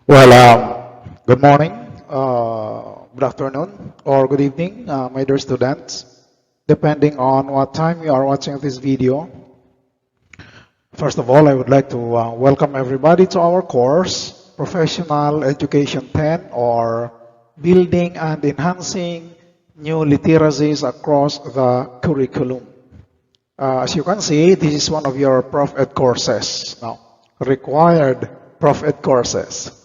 Well, good morning, good afternoon, or good evening, my dear students, depending on what time you are watching this video. First of all, I would like to welcome everybody to our course, Professional Education 10, or Building and Enhancing New Literacies Across the Curriculum. As you can see, this is one of your Prof Ed courses now, required Prof Ed courses.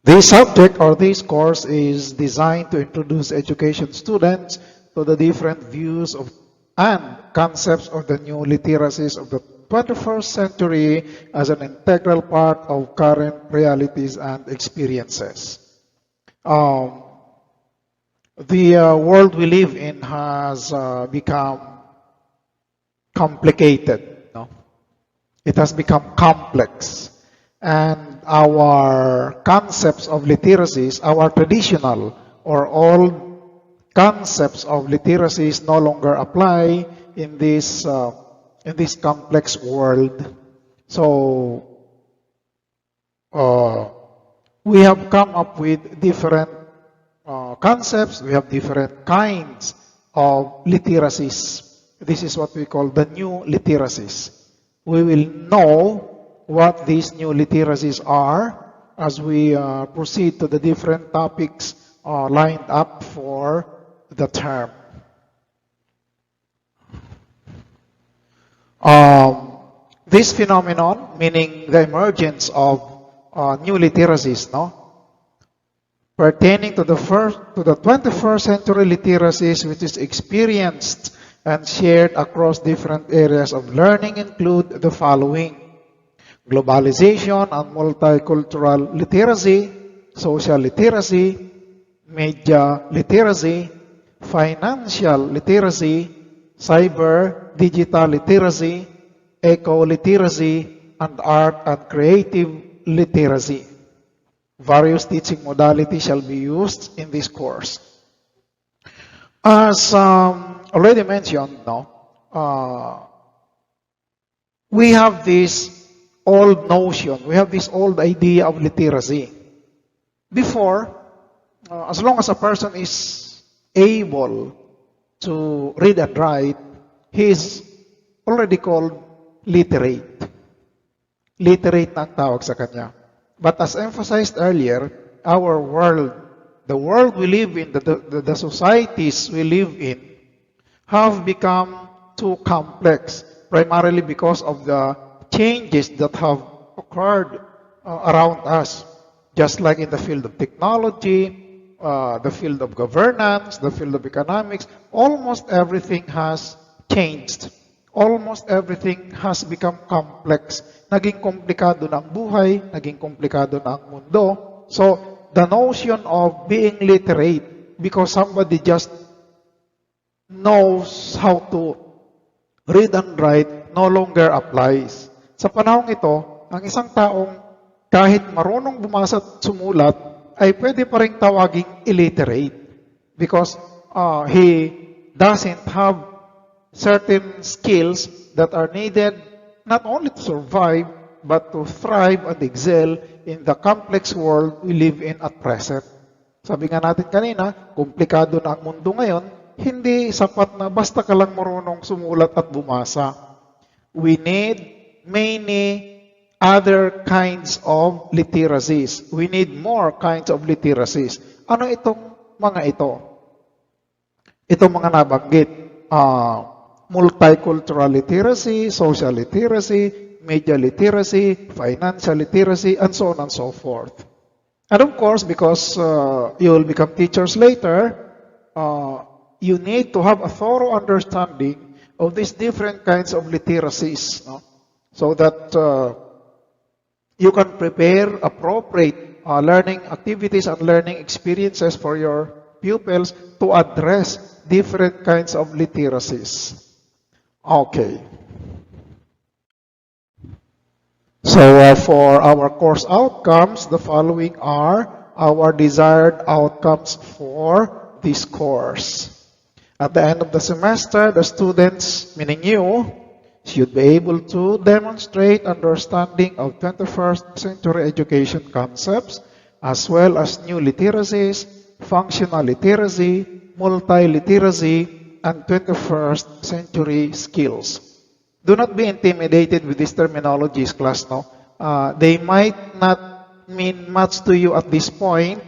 This subject or this course is designed to introduce education students to the different views of and concepts of the new literacies of the 21st century as an integral part of current realities and experiences. The world we live in has become complicated. No? It has become complex. And our concepts of literacies, our traditional or old concepts of literacies no longer apply in this complex world. So we have come up with different concepts. We have different kinds of literacies. This is what we call the new literacies. We will know what these new literacies are as we proceed to the different topics lined up for the term. This phenomenon, meaning the emergence of new literacies, pertaining to the 21st century literacies, which is experienced and shared across different areas of learning, include the following: globalization and multicultural literacy, social literacy, media literacy, financial literacy, cyber digital literacy, eco-literacy, and art and creative literacy. Various teaching modalities shall be used in this course. As already mentioned, we have this old notion, we have this old idea of literacy. Before, as long as a person is able to read and write, he is already called literate. Literate na ang tawag sa kanya. But as emphasized earlier, our world, the world we live in, the societies we live in, have become too complex, primarily because of the changes that have occurred around us, just like in the field of technology, the field of governance, the field of economics. Almost everything has changed. Almost everything has become complex. Naging komplikado na ang buhay, naging komplikado na ang mundo. So, the notion of being literate because somebody just knows how to read and write no longer applies. Sa panahong ito, ang isang taong kahit marunong bumasa at sumulat ay pwede pa rin tawaging illiterate because he doesn't have certain skills that are needed not only to survive but to thrive and excel in the complex world we live in at present. Sabi nga natin kanina, komplikado na ang mundo ngayon, hindi sapat na basta ka lang marunong sumulat at bumasa. We need many other kinds of literacies. We need more kinds of literacies. Ano itong mga ito? Itong mga nabanggit. Multicultural literacy, social literacy, media literacy, financial literacy, and so on and so forth. And of course, because you will become teachers later, you need to have a thorough understanding of these different kinds of literacies, so that you can prepare appropriate learning activities and learning experiences for your pupils to address different kinds of literacies. Okay. So for our course outcomes, the following are our desired outcomes for this course. At the end of the semester, the students, meaning you, should be able to demonstrate understanding of 21st century education concepts, as well as new literacies, functional literacy, multi-literacy, and 21st century skills. Do not be intimidated with these terminologies, class, no? They might not mean much to you at this point,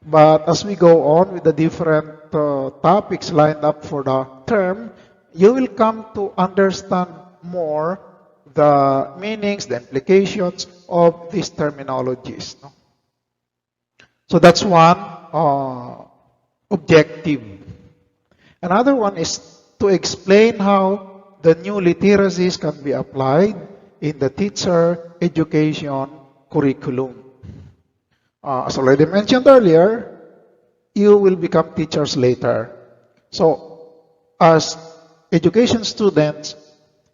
but as we go on with the different topics lined up for the term, you will come to understand more the meanings, the implications of these terminologies. No? So that's one objective. Another one is to explain how the new literacies can be applied in the teacher education curriculum. As already mentioned earlier, you will become teachers later. So, as education students,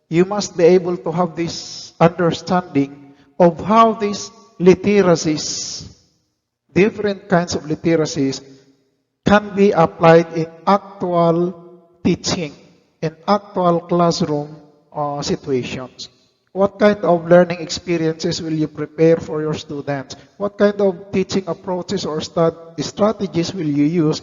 you must be able to have this understanding of how these literacies, different kinds of literacies, can be applied in actual teaching, in actual classroom situations. What kind of learning experiences will you prepare for your students? What kind of teaching approaches or strategies will you use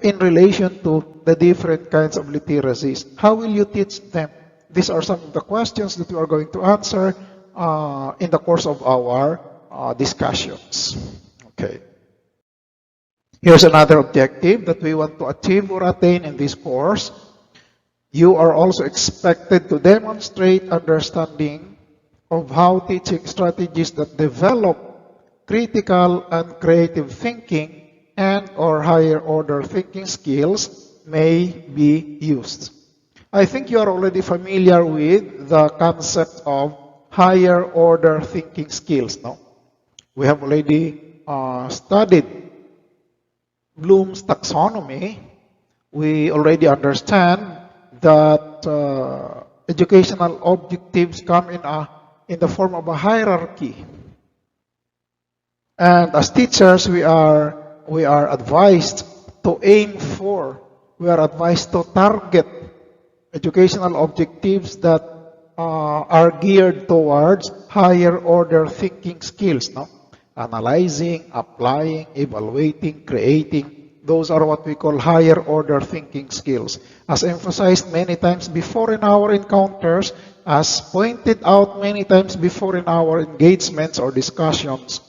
in relation to the different kinds of literacies? How will you teach them? These are some of the questions that we are going to answer in the course of our discussions. Okay. Here's another objective that we want to achieve or attain in this course. You are also expected to demonstrate understanding of how teaching strategies that develop critical and creative thinking and or higher order thinking skills may be used. I think you are already familiar with the concept of higher order thinking skills. No? We have already studied Bloom's taxonomy. We already understand that educational objectives come in the form of a hierarchy. And as teachers, we are advised to aim for, we are advised to target educational objectives that are geared towards higher order thinking skills, no? Analyzing, applying, evaluating, creating. Those are what we call higher order thinking skills. As emphasized many times before in our encounters, as pointed out many times before in our engagements or discussions,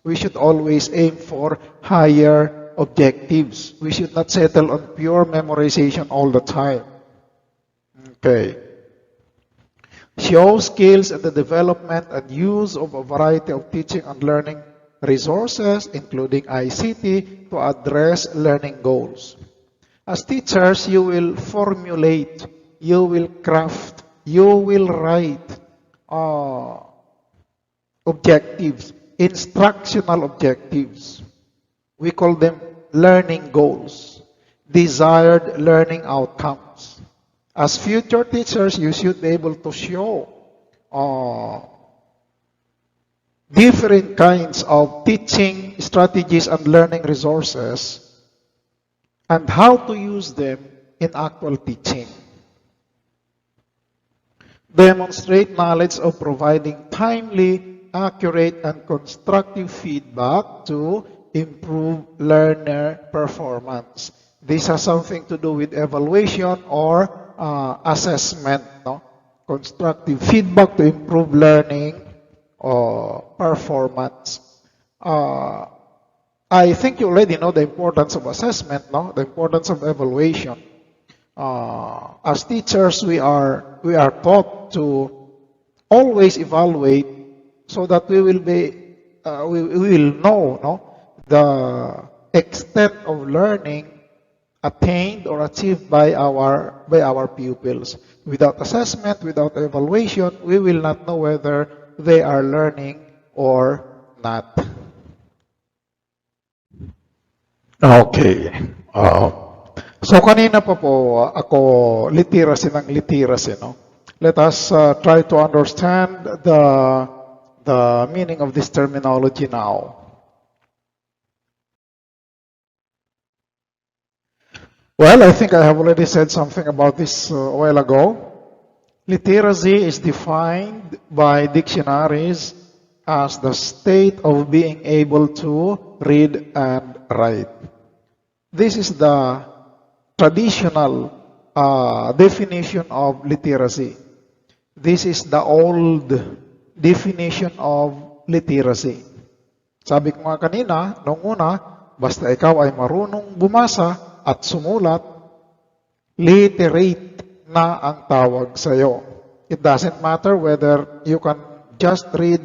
we should always aim for higher objectives. We should not settle on pure memorization all the time. Okay. Show skills in the development and use of a variety of teaching and learning resources, including ICT, to address learning goals. As teachers, you will formulate, you will craft, you will write objectives, instructional objectives. We call them learning goals, desired learning outcomes. As future teachers, you should be able to show different kinds of teaching strategies and learning resources and how to use them in actual teaching. Demonstrate knowledge of providing timely, accurate, and constructive feedback to improve learner performance. This has something to do with evaluation or assessment. No? Constructive feedback to improve learning or performance. I think you already know the importance of assessment, no? The importance of evaluation. As teachers, we are taught to always evaluate so that we will know, no, the extent of learning attained or achieved by our pupils. Without assessment, without evaluation, we will not know whether they are learning or not. Okay. So kanina pa po ako literacy ng literacy, no? Let us try to understand the meaning of this terminology now. Well, I think I have already said something about this a while ago. Literacy is defined by dictionaries as the state of being able to read and write. This is the traditional definition of literacy. This is the old definition of literacy. Sabi ko nga kanina, noong una, basta ikaw ay marunong bumasa at sumulat, literate na ang tawag sa'yo. It doesn't matter whether you can just read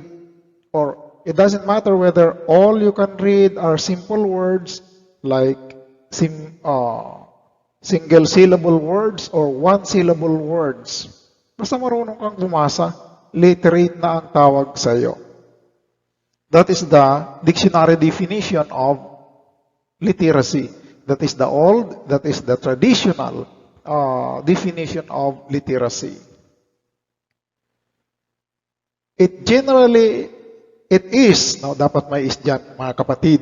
or it doesn't matter whether all you can read are simple words like single syllable words or one syllable words. Basta marunong kang bumasa, literate na ang tawag sa iyo. That is the dictionary definition of literacy. That is the traditional definition of literacy. It is, dapat may is dyan, mga kapatid.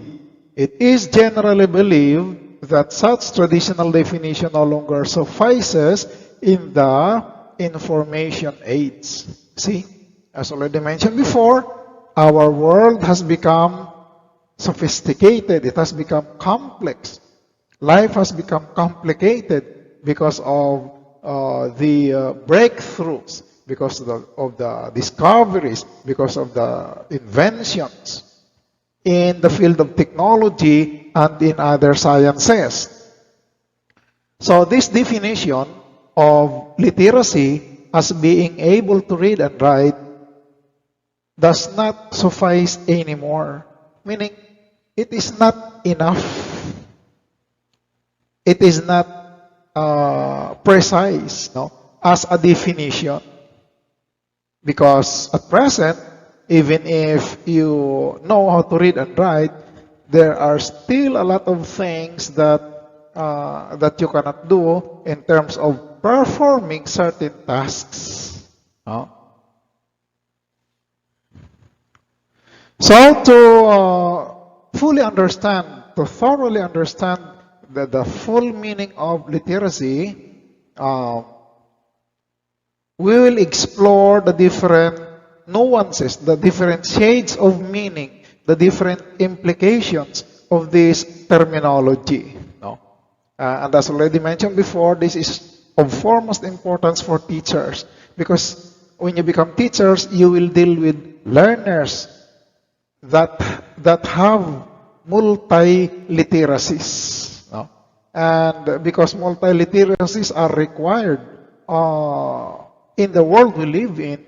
It is generally believed that such traditional definition no longer suffices in the information age. See, as already mentioned before, our world has become sophisticated. It has become complex. Life has become complicated because of the breakthroughs, because of the discoveries, because of the inventions in the field of technology and in other sciences. So this definition of literacy as being able to read and write does not suffice anymore. Meaning, it is not enough. It is not precise as a definition. Because at present, even if you know how to read and write, there are still a lot of things that you cannot do in terms of performing certain tasks. So to fully understand, to thoroughly understand the full meaning of literacy, we will explore the different nuances, the different shades of meaning, the different implications of this terminology. And as already mentioned before, this is of foremost importance for teachers, because when you become teachers, you will deal with learners that have multi-literacies. And because multi-literacies are required in the world we live in,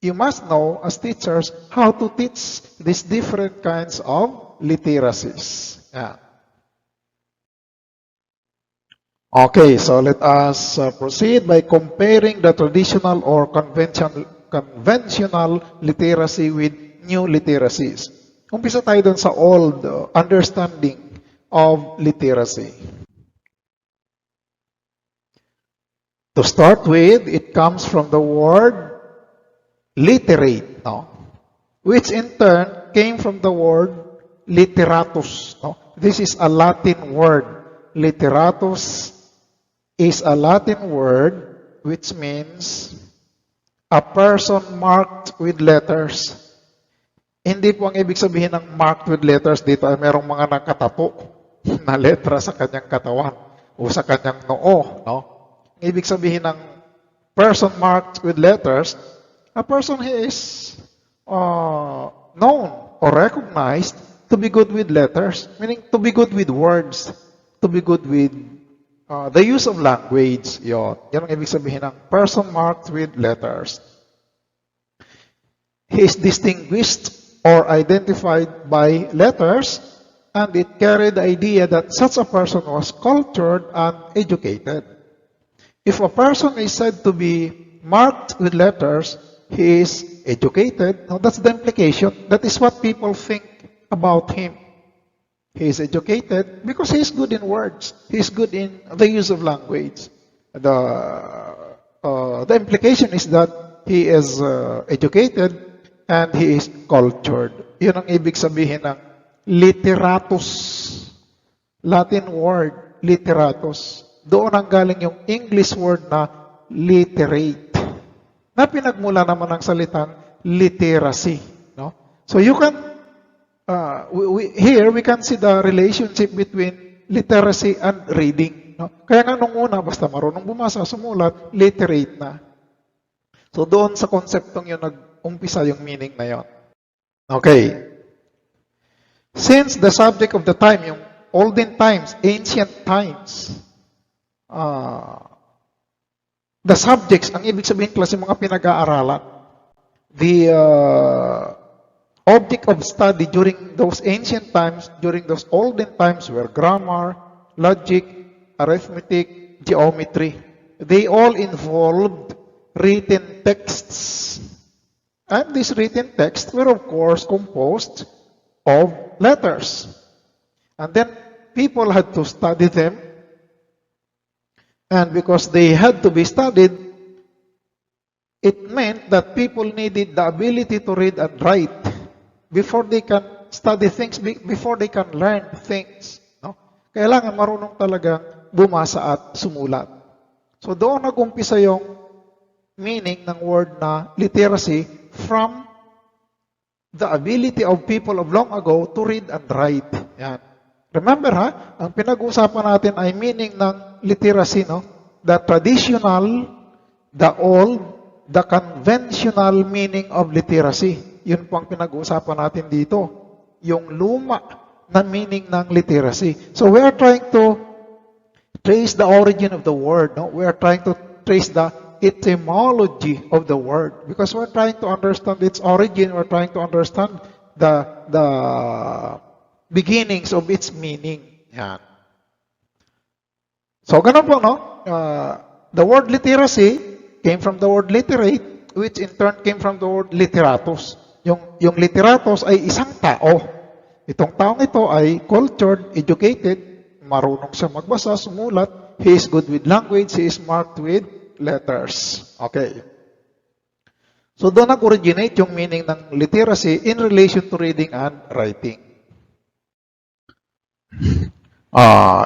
you must know as teachers how to teach these different kinds of literacies. Okay, so let us proceed by comparing the traditional or conventional literacy with new literacies. Umpisa tayo dun sa old understanding of literacy. To start with, it comes from the word literate, which in turn came from the word literatus. This is a Latin word. Literatus is a Latin word which means a person marked with letters. Hindi po ang ibig sabihin ng marked with letters dito ay merong mga nakatapo na letra sa kanyang katawan o sa kanyang noo. Ang ibig sabihin ng person marked with letters, a person who is known or recognized to be good with letters, meaning to be good with words, to be good with the use of language. Yan ang ibig sabihin ng person marked with letters. He is distinguished or identified by letters, and it carried the idea that such a person was cultured and educated. If a person is said to be marked with letters, he is educated. Now that's the implication. That is what people think about him. He is educated because he is good in words. He is good in the use of language. The implication is that he is educated and he is cultured. Yun ang ibig sabihin ng literatus. Latin word, literatus. Doon ang galing yung English word na literate. na pinagmula naman ng salitang literacy. No? So you can, here we can see the relationship between literacy and reading. No? Kaya nga nung una, basta marunong bumasa, sumulat, literate na. So doon sa konseptong yun, nag-umpisa yung meaning na yun. Okay. Since the subject of the time, yung olden times, ancient times, the subjects, ang ibig sabihin klase mga pinag-aaralan, the object of study during those ancient times, during those olden times were grammar, logic, arithmetic, geometry. They all involved written texts. And these written texts were of course composed of letters. And then people had to study them. And because they had to be studied, it meant that people needed the ability to read and write before they can study things, before they can learn things. No? Kailangan marunong talagang bumasa at sumulat. So doon nag-umpisa yung meaning ng word na literacy from the ability of people of long ago to read and write. Yan. Remember ang pinag-uusapan natin ay meaning ng literacy, no? The traditional, the old, the conventional meaning of literacy. Yun po ang pinag-uusapan natin dito. Yung luma na meaning ng literacy. So we are trying to trace the origin of the word, no? We are trying to trace the etymology of the word because we're trying to understand its origin, we're trying to understand the beginnings of its meaning. Yan. So, ganun po, no? The word literacy came from the word literate, which in turn came from the word literatus. Yung literatus ay isang tao. Itong taong ito ay cultured, educated, marunong siya magbasa, sumulat, he is good with language, he is marked with letters. Okay. So, doon nag-originate yung meaning ng literacy in relation to reading and writing.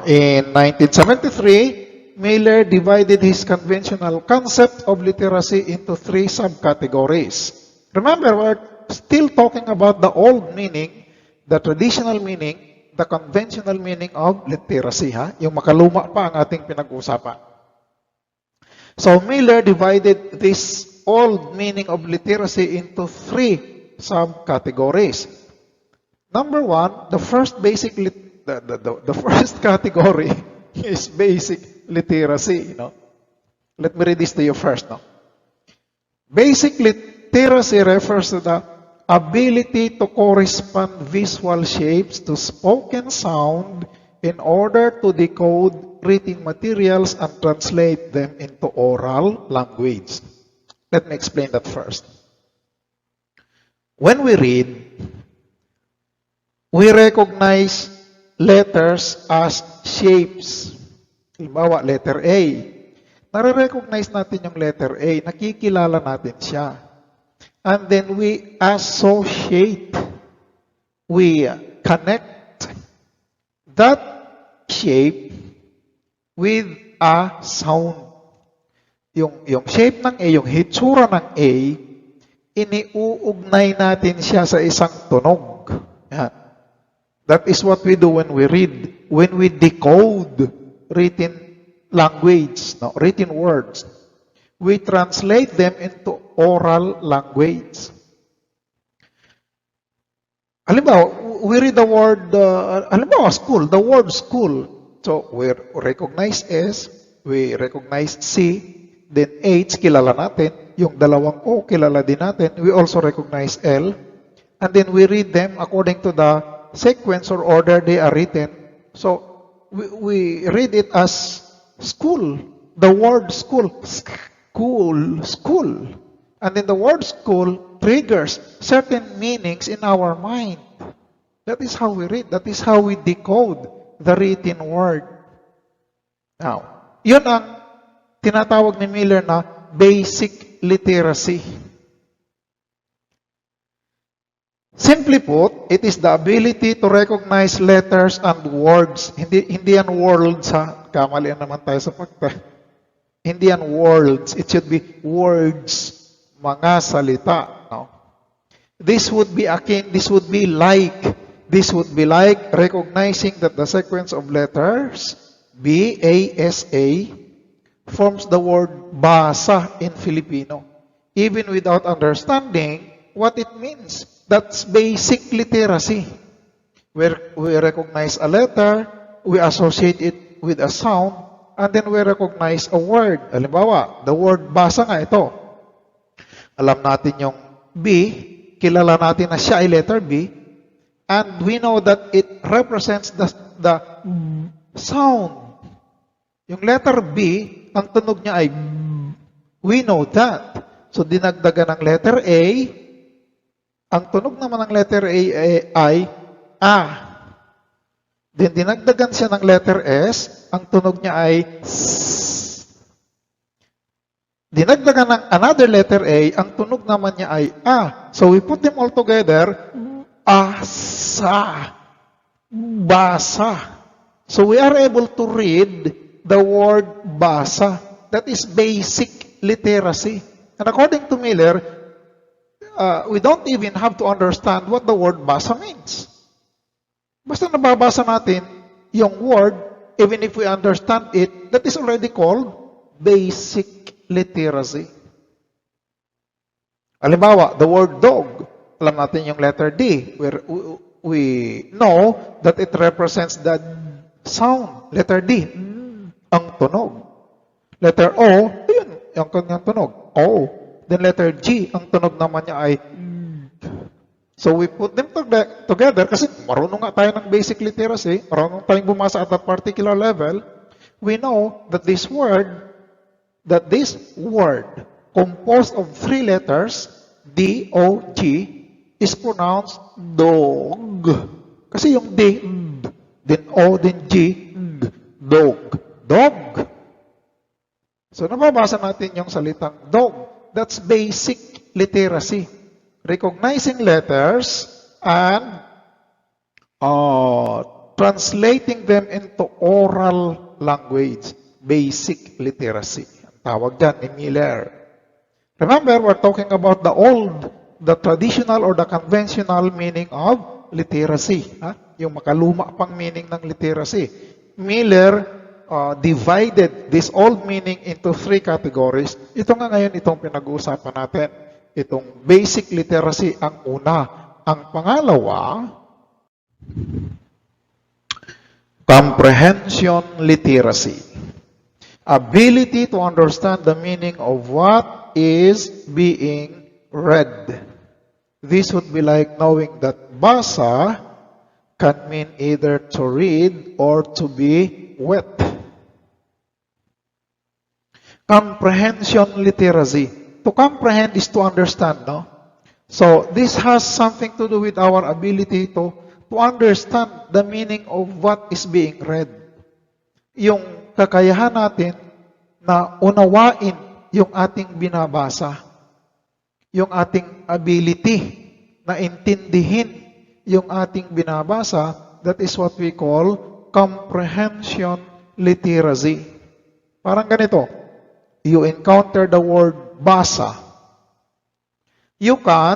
In 1973, Miller divided his conventional concept of literacy into 3 subcategories. Remember, we're still talking about the old meaning, the traditional meaning, the conventional meaning of literacy. Yung makaluma pa ang ating pinag-uusapan. So, Miller divided this old meaning of literacy into 3 subcategories. Number 1, the first category is basic literacy. No? Let me read this to you first. No? Basic literacy refers to the ability to correspond visual shapes to spoken sound in order to decode written materials and translate them into oral language. Let me explain that first. When we read, we recognize letters as shapes. Halimbawa, letter A. Nare-recognize natin yung letter A. Nakikilala natin siya. And then we associate. We connect that shape with a sound. Yung shape ng A, yung hitsura ng A, iniuugnay natin siya sa isang tunog. Yan. That is what we do when we read. When we decode written language, no, written words, we translate them into oral language. Halimbawa, we read the word, halimbawa, school, the word school. So, we recognize S, we recognize C, then H, kilala natin. Yung dalawang O, kilala din natin. We also recognize L. And then we read them according to the sequence or order they are written. So, we read it as school. The word school. School. And then the word school triggers certain meanings in our mind. That is how we read. That is how we decode the written word. Now, yun ang tinatawag ni Miller na basic literacy. Simply put, it is the ability to recognize letters and words. Hindi yan words, ha? Kamalian naman tayo sa pagta. Hindi yan words. It should be words. mga salita. No? This would be like recognizing that the sequence of letters B, A, S, A forms the word basa in Filipino, even without understanding what it means. That's basic literacy. Where we recognize a letter, we associate it with a sound, and then we recognize a word. Halimbawa, the word basa nga ito. Alam natin yung B, kilala natin na siya ay letter B, and we know that it represents the sound. Yung letter B, ang tunog niya ay B. We know that. So, dinagdagan ng letter A, ang tunog naman ng letter A ay A. Then, dinagdagan siya ng letter S, ang tunog niya ay S. Dinagdagan ng another letter A, ang tunog naman niya ay A. So, we put them all together, asa, basa. So, we are able to read the word basa. That is basic literacy. And according to Miller, we don't even have to understand what the word basa means. Basta nababasa natin yung word, even if we understand it, that is already called basic literacy. Halimbawa, the word dog. Alam natin yung letter D, where we know that it represents the sound. Letter D, ang tunog. Letter O, yun, yung kanyang tunog. O. Then letter G, ang tunog naman niya ay So we put them together kasi marunong nga tayo ng basic literacy, marunong tayong bumasa at a particular level. We know that this word composed of 3 letters, D-O-G, is pronounced dog. Kasi yung D, then O, then G, dog. Dog. So nababasa natin yung salitang dog. That's basic literacy. Recognizing letters and translating them into oral language. Basic literacy. Ang tawag dyan ni Miller. Remember, we're talking about the traditional or the conventional meaning of literacy. Yung makaluma pang meaning ng literacy. Miller divided this old meaning into 3 categories. Ito nga ngayon itong pinag-uusapan natin. Itong basic literacy ang una. Ang pangalawa, comprehension literacy. Ability to understand the meaning of what is being read. This would be like knowing that basa can mean either to read or to be wet. Comprehension literacy. To comprehend is to understand, no? So, this has something to do with our ability to understand the meaning of what is being read. Yung kakayahan natin na unawain yung ating binabasa. Yung ating ability na intindihin yung ating binabasa, that is what we call comprehension literacy. Parang ganito. You encounter the word basa. You can,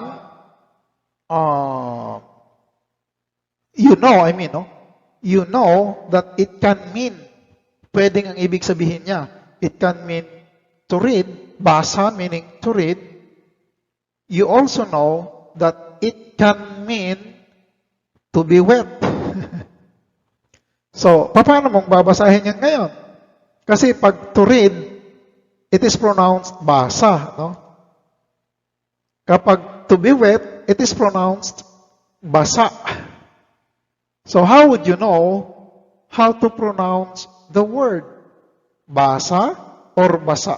you know that it can mean, pwedeng ang ibig sabihin niya, it can mean to read, basa meaning to read. You also know that it can mean to be wet. So, paano mong babasahin yan ngayon? Kasi pag to read, it is pronounced basa, no? Kapag to be wet, it is pronounced basa. So how would you know how to pronounce the word basa or basa?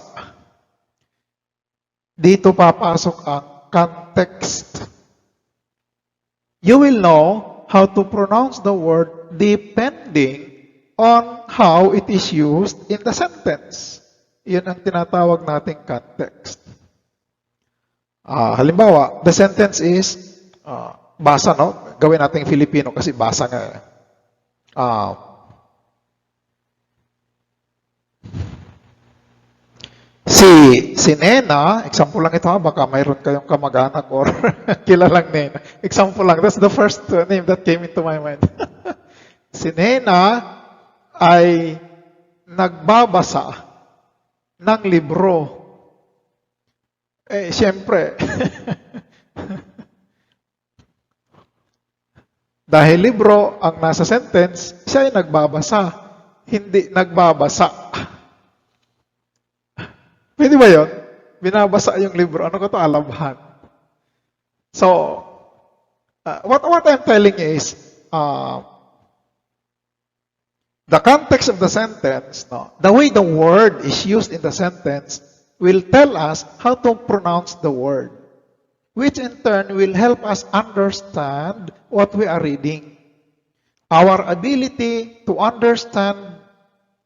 Dito papasok ang context. You will know how to pronounce the word depending on how it is used in the sentence. Yun ang tinatawag nating context. Halimbawa, the sentence is, basa, no? Gawin natin Filipino kasi basa nga. Si Nena, example lang ito ha, baka mayroon kayong kamag-anak or kilalang Nena. Example lang, that's the first name that came into my mind. Si Nena ay nagbabasa ng libro. Siyempre, dahil libro ang nasa sentence, siya ay nagbabasa, hindi nagbabasa. Pwede ba yun? Binabasa yung libro. Ano ko ito? Alabhan. So, what I'm telling you is, the context of the sentence, the way the word is used in the sentence, will tell us how to pronounce the word, which in turn will help us understand what we are reading. Our ability to understand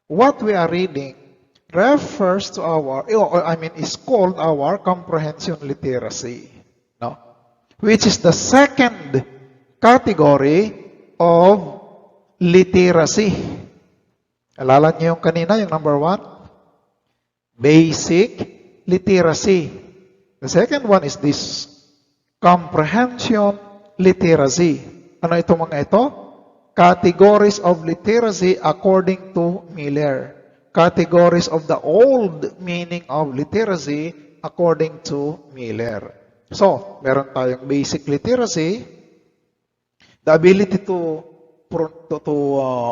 what we are reading refers to is called our comprehension literacy, which is the second category of literacy. Alala niyo yung kanina, yung number 1? Basic literacy. The second one is this comprehension literacy. Ano ito mga ito? Categories of literacy according to Miller. Categories of the old meaning of literacy according to Miller. So, meron tayong basic literacy, the ability to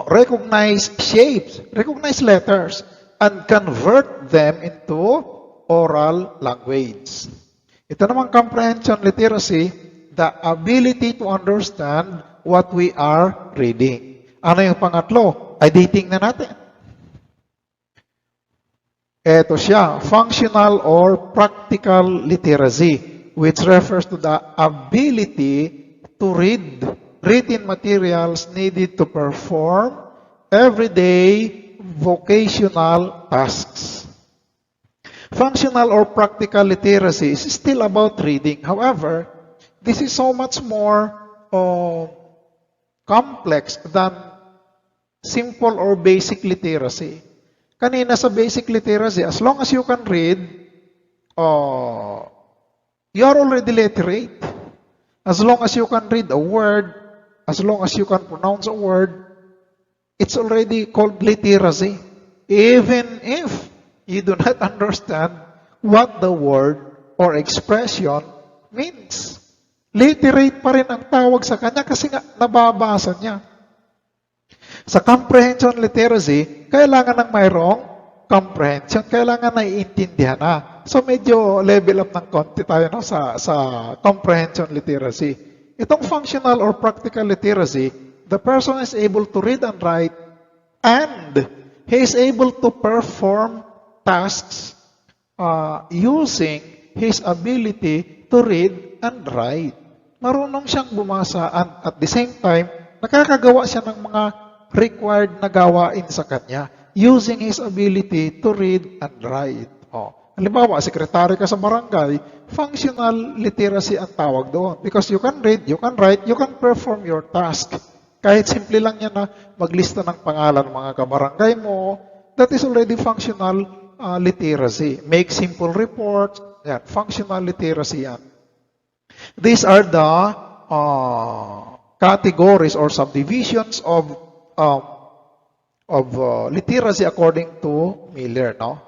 recognize shapes, recognize letters, and convert them into oral language. Ito namang comprehension literacy, the ability to understand what we are reading. Ano yung pangatlo? Ay titingnan natin. Ito siya, functional or practical literacy, which refers to the ability to read written materials needed to perform everyday vocational tasks. Functional or practical literacy is still about reading. However, this is so much more complex than simple or basic literacy. Kanina sa basic literacy, as long as you can read, you are already literate. As long as you can read a word, as long as you can pronounce a word, it's already called literacy. Even if you do not understand what the word or expression means. Literate pa rin ang tawag sa kanya kasi nga nababasa niya. Sa comprehension literacy, kailangan ng mayroong comprehension, kailangan naiintindihan na. So medyo level up ng konti tayo sa comprehension literacy. Itong functional or practical literacy, the person is able to read and write and he is able to perform tasks using his ability to read and write. Marunong siyang bumasa and at the same time, nakakagawa siya ng mga required na gawain sa kanya using his ability to read and write. Halimbawa, sekretary ka sa barangay, functional literacy ang tawag doon. Because you can read, you can write, you can perform your task. Kahit simple lang yan na maglista ng pangalan ng mga kabarangay mo, that is already functional literacy. Make simple reports, yan, functional literacy yan. These are the categories or subdivisions of literacy according to Miller, no?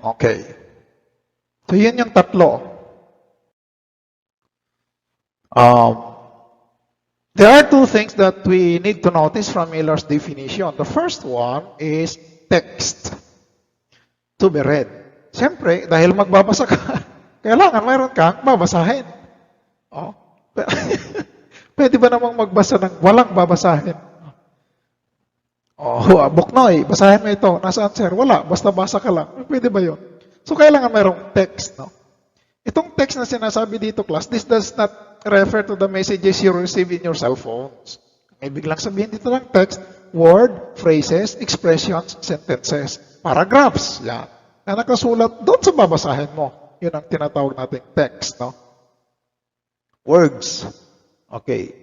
Okay. So, yun yung tatlo. There are two things that we need to notice from Miller's definition. The first one is text to be read. Siyempre, dahil magbabasa ka, kailangan mayroon kang babasahin. Pwede ba namang magbasa ng walang babasahin? Buknoy, basahin mo ito. Nasaan, sir? Wala, basta basa ka lang. Pwede ba yun? So, kailangan mayroong text, no? Itong text na sinasabi dito, class, this does not refer to the messages you receive in your cell phones. Ibig lang sabihin dito lang text, word, phrases, expressions, sentences, paragraphs, yan. Na nakasulat doon sa babasahin mo. Yun ang tinatawag nating text, no? Words. Okay.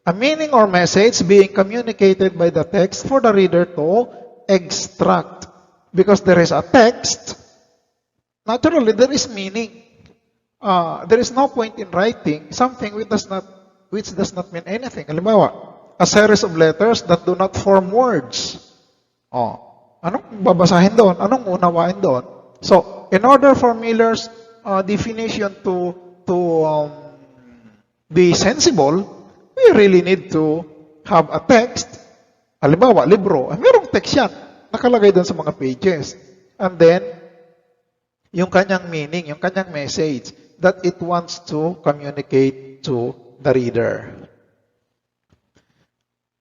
A meaning or message being communicated by the text for the reader to extract. Because there is a text naturally there is meaning. There is no point in writing something which does not mean anything. Halimbawa, a series of letters that do not form words. Anong babasahin doon? Anong unawain doon? So, in order for Miller's definition to be sensible, we really need to have a text. Halimbawa, libro. Merong text yan. Nakalagay doon sa mga pages. And then, yung kanyang meaning, yung kanyang message that it wants to communicate to the reader.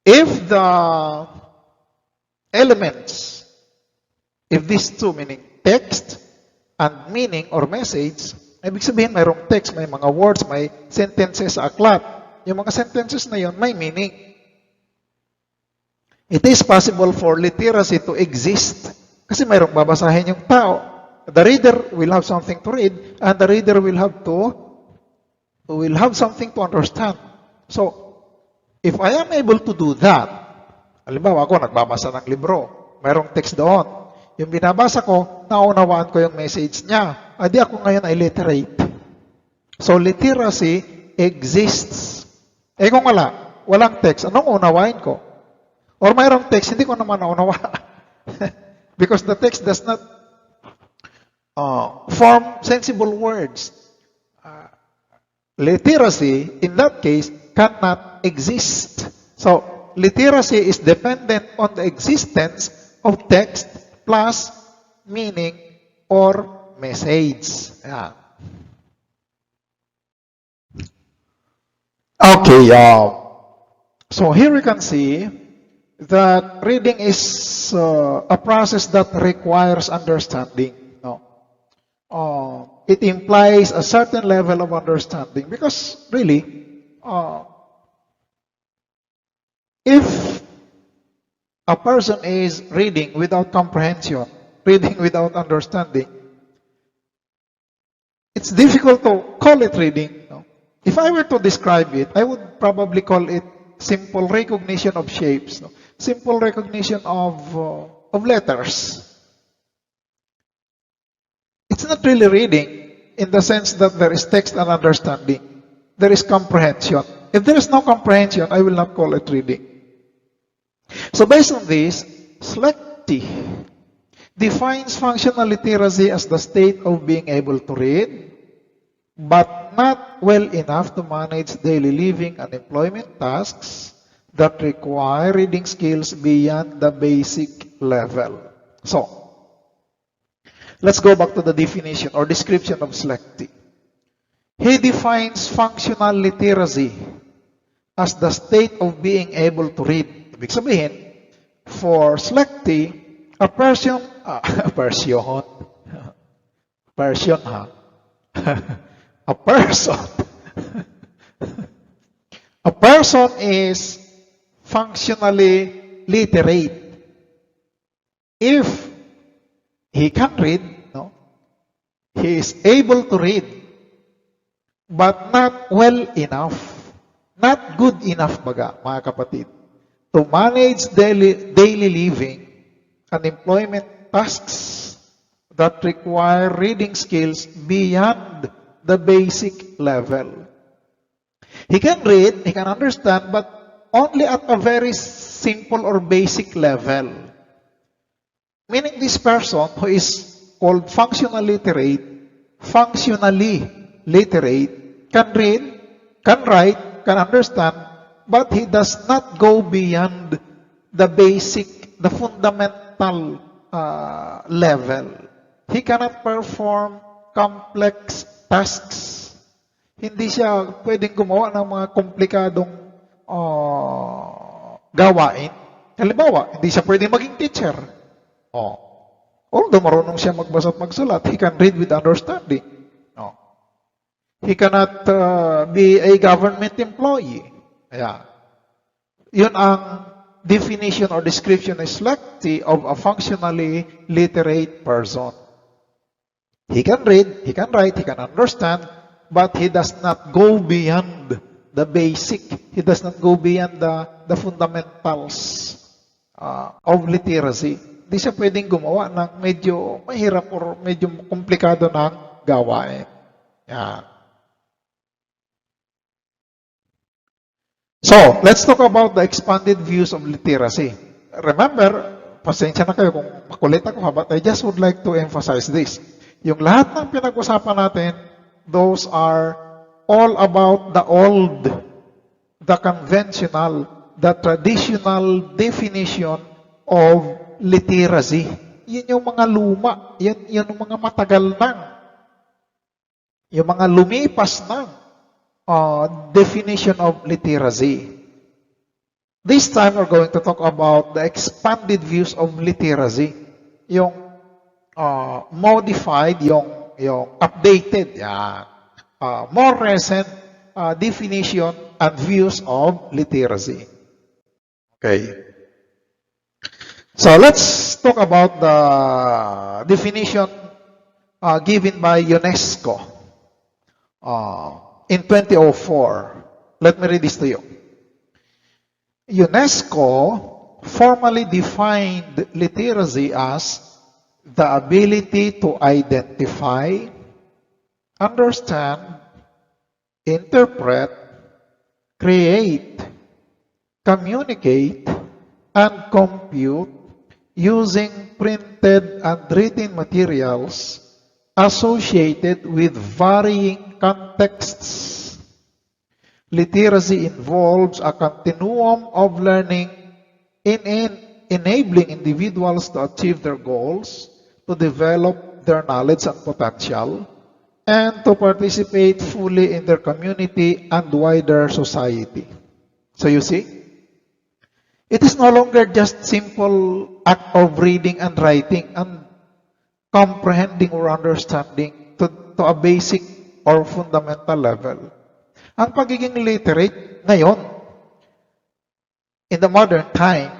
If the elements, if these two, meaning text and meaning or message, ibig sabihin mayroong text, may mga words, may sentences sa aklat. Yung mga sentences na yun, may meaning. It is possible for literacy to exist kasi mayroong babasahin yung tao. The reader will have something to read and the reader will have something to understand. So, if I am able to do that, halimbawa ako nagbabasa ng libro, mayroong text doon. Yung binabasa ko, naunawaan ko yung message niya. Adi ako ngayon ay literate. So, literacy exists. Kung walang text, anong unawain ko? Or mayroong text, hindi ko naman naunawa. Because the text does not form sensible words. Literacy, in that case, cannot exist. So, literacy is dependent on the existence of text plus meaning or message. Yeah. Okay, so here we can see that reading is a process that requires understanding. It implies a certain level of understanding because really, if a person is reading without comprehension, reading without understanding, it's difficult to call it reading. If I were to describe it, I would probably call it simple recognition of shapes, simple recognition of letters. It's not really reading in the sense that there is text and understanding. There is comprehension. If there is no comprehension, I will not call it reading. So based on this, Slechty defines functional literacy as the state of being able to read, but not well enough to manage daily living and employment tasks that require reading skills beyond the basic level. So, let's go back to the definition or description of Slechty. He defines functional literacy as the state of being able to read. Ibig sabihin, for Slechty, a person is functionally literate if he can read, he is able to read, but not well enough, not good enough baga, mga kapatid, to manage daily living and employment tasks that require reading skills beyond the basic level. He can read, he can understand, but only at a very simple or basic level. Meaning this person who is called functionally literate, can read, can write, can understand, but he does not go beyond the basic, the fundamental level. He cannot perform complex tasks. Hindi siya pwedeng gumawa ng mga komplikadong gawain. Halimbawa, hindi siya pwedeng maging teacher. Although marunong siya magbasa at magsulat, he can read with understanding. He cannot be a government employee. Yun ang definition or description is Slechty of a functionally literate person. He can read, he can write, he can understand, but he does not go beyond the basic. He does not go beyond the fundamentals of literacy. Hindi siya pwedeng gumawa ng medyo mahirap or medyo komplikado ng gawain. Yan. So, let's talk about the expanded views of literacy. Remember, pasensya na kayo kung makulit ako, but I just would like to emphasize this. Yung lahat ng pinag-usapan natin, those are all about the old, the conventional, the traditional definition of literacy. Yun yung mga luma, yun yung mga matagal nang, yung mga lumipas nang definition of literacy. This time, we're going to talk about the expanded views of literacy. Yung modified, yung updated, more recent definition and views of literacy. Okay. So, let's talk about the definition given by UNESCO in 2004. Let me read this to you. UNESCO formally defined literacy as the ability to identify, understand, interpret, create, communicate, and compute using printed and written materials associated with varying contexts. Literacy involves a continuum of learning enabling individuals to achieve their goals, to develop their knowledge and potential, and to participate fully in their community and wider society. So you see, it is no longer just simple act of reading and writing and comprehending or understanding to a basic or fundamental level. Ang pagiging literate ngayon, in the modern time,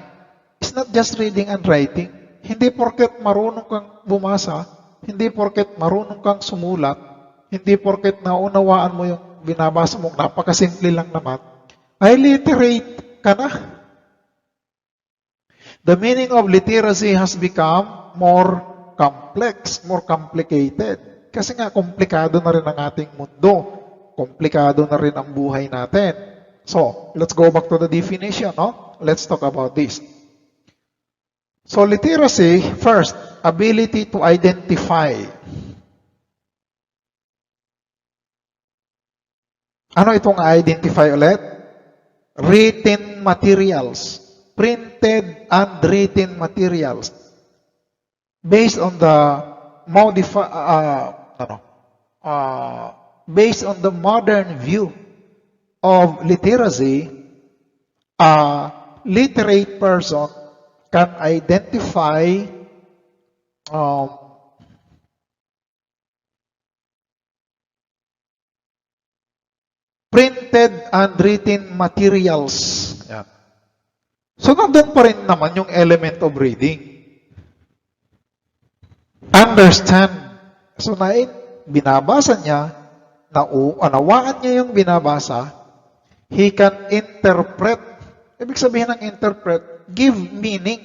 is not just reading and writing. Hindi porket marunong kang bumasa, hindi porket marunong kang sumulat, hindi porket naunawaan mo yung binabasa mong napakasimple lang naman, ay literate ka na. The meaning of literacy has become more complex, more complicated. Kasi nga, komplikado na rin ang ating mundo. Komplikado na rin ang buhay natin. So, let's go back to the definition, no? Let's talk about this. So, literacy, first, ability to identify. Ano itong identify ulit? Written materials. Printed and written materials based on the based on the modern view of literacy, a literate person can identify printed and written materials. Yan. So, nandun pa rin naman yung element of reading. Understand. So, binabasa niya, naunawaan niya yung binabasa, he can interpret. Ibig sabihin ng interpret, give meaning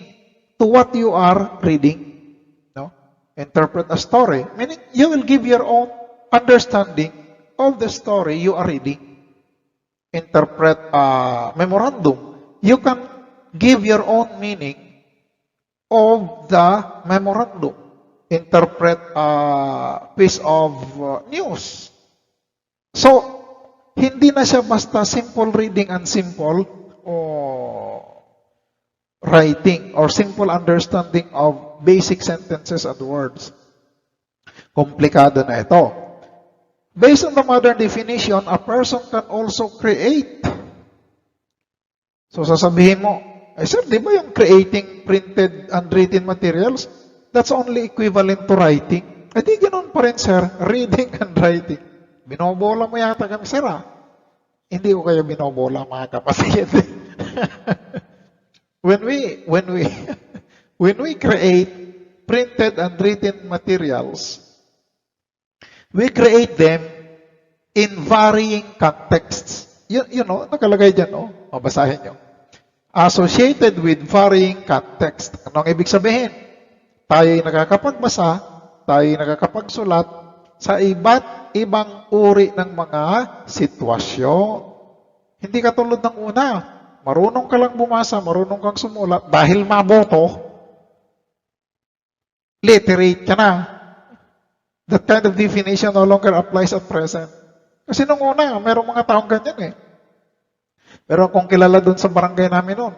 to what you are reading. No? Interpret a story. Meaning, you will give your own understanding of the story you are reading. Interpret a memorandum. You can give your own meaning of the memorandum. Interpret a piece of news. So, hindi na siya basta simple reading and simple writing or simple understanding of basic sentences and words. Komplikado na ito. Based on the modern definition, a person can also create. So, sasabihin mo, ay sir, di ba yung creating printed and written materials, that's only equivalent to writing? Ay di ganun pa rin, sir, reading and writing. Binobola mo yata kami, sir, ha? Hindi ko kayo binobola, mga kapatid. when we create printed and written materials, we create them in varying contexts. You know, nakalagay dyan, no? Mabasahin nyo. Associated with varying context. Anong ibig sabihin? Tayo'y nakakapagbasa, tayo'y nakakapagsulat sa iba't ibang uri ng mga sitwasyon. Hindi katulad ng una, marunong ka lang bumasa, marunong kang sumulat, dahil maboto, literate ka na. That kind of definition no longer applies at present. Kasi nung una, merong mga taong ganyan eh. Pero kung kilala doon sa barangay namin noon,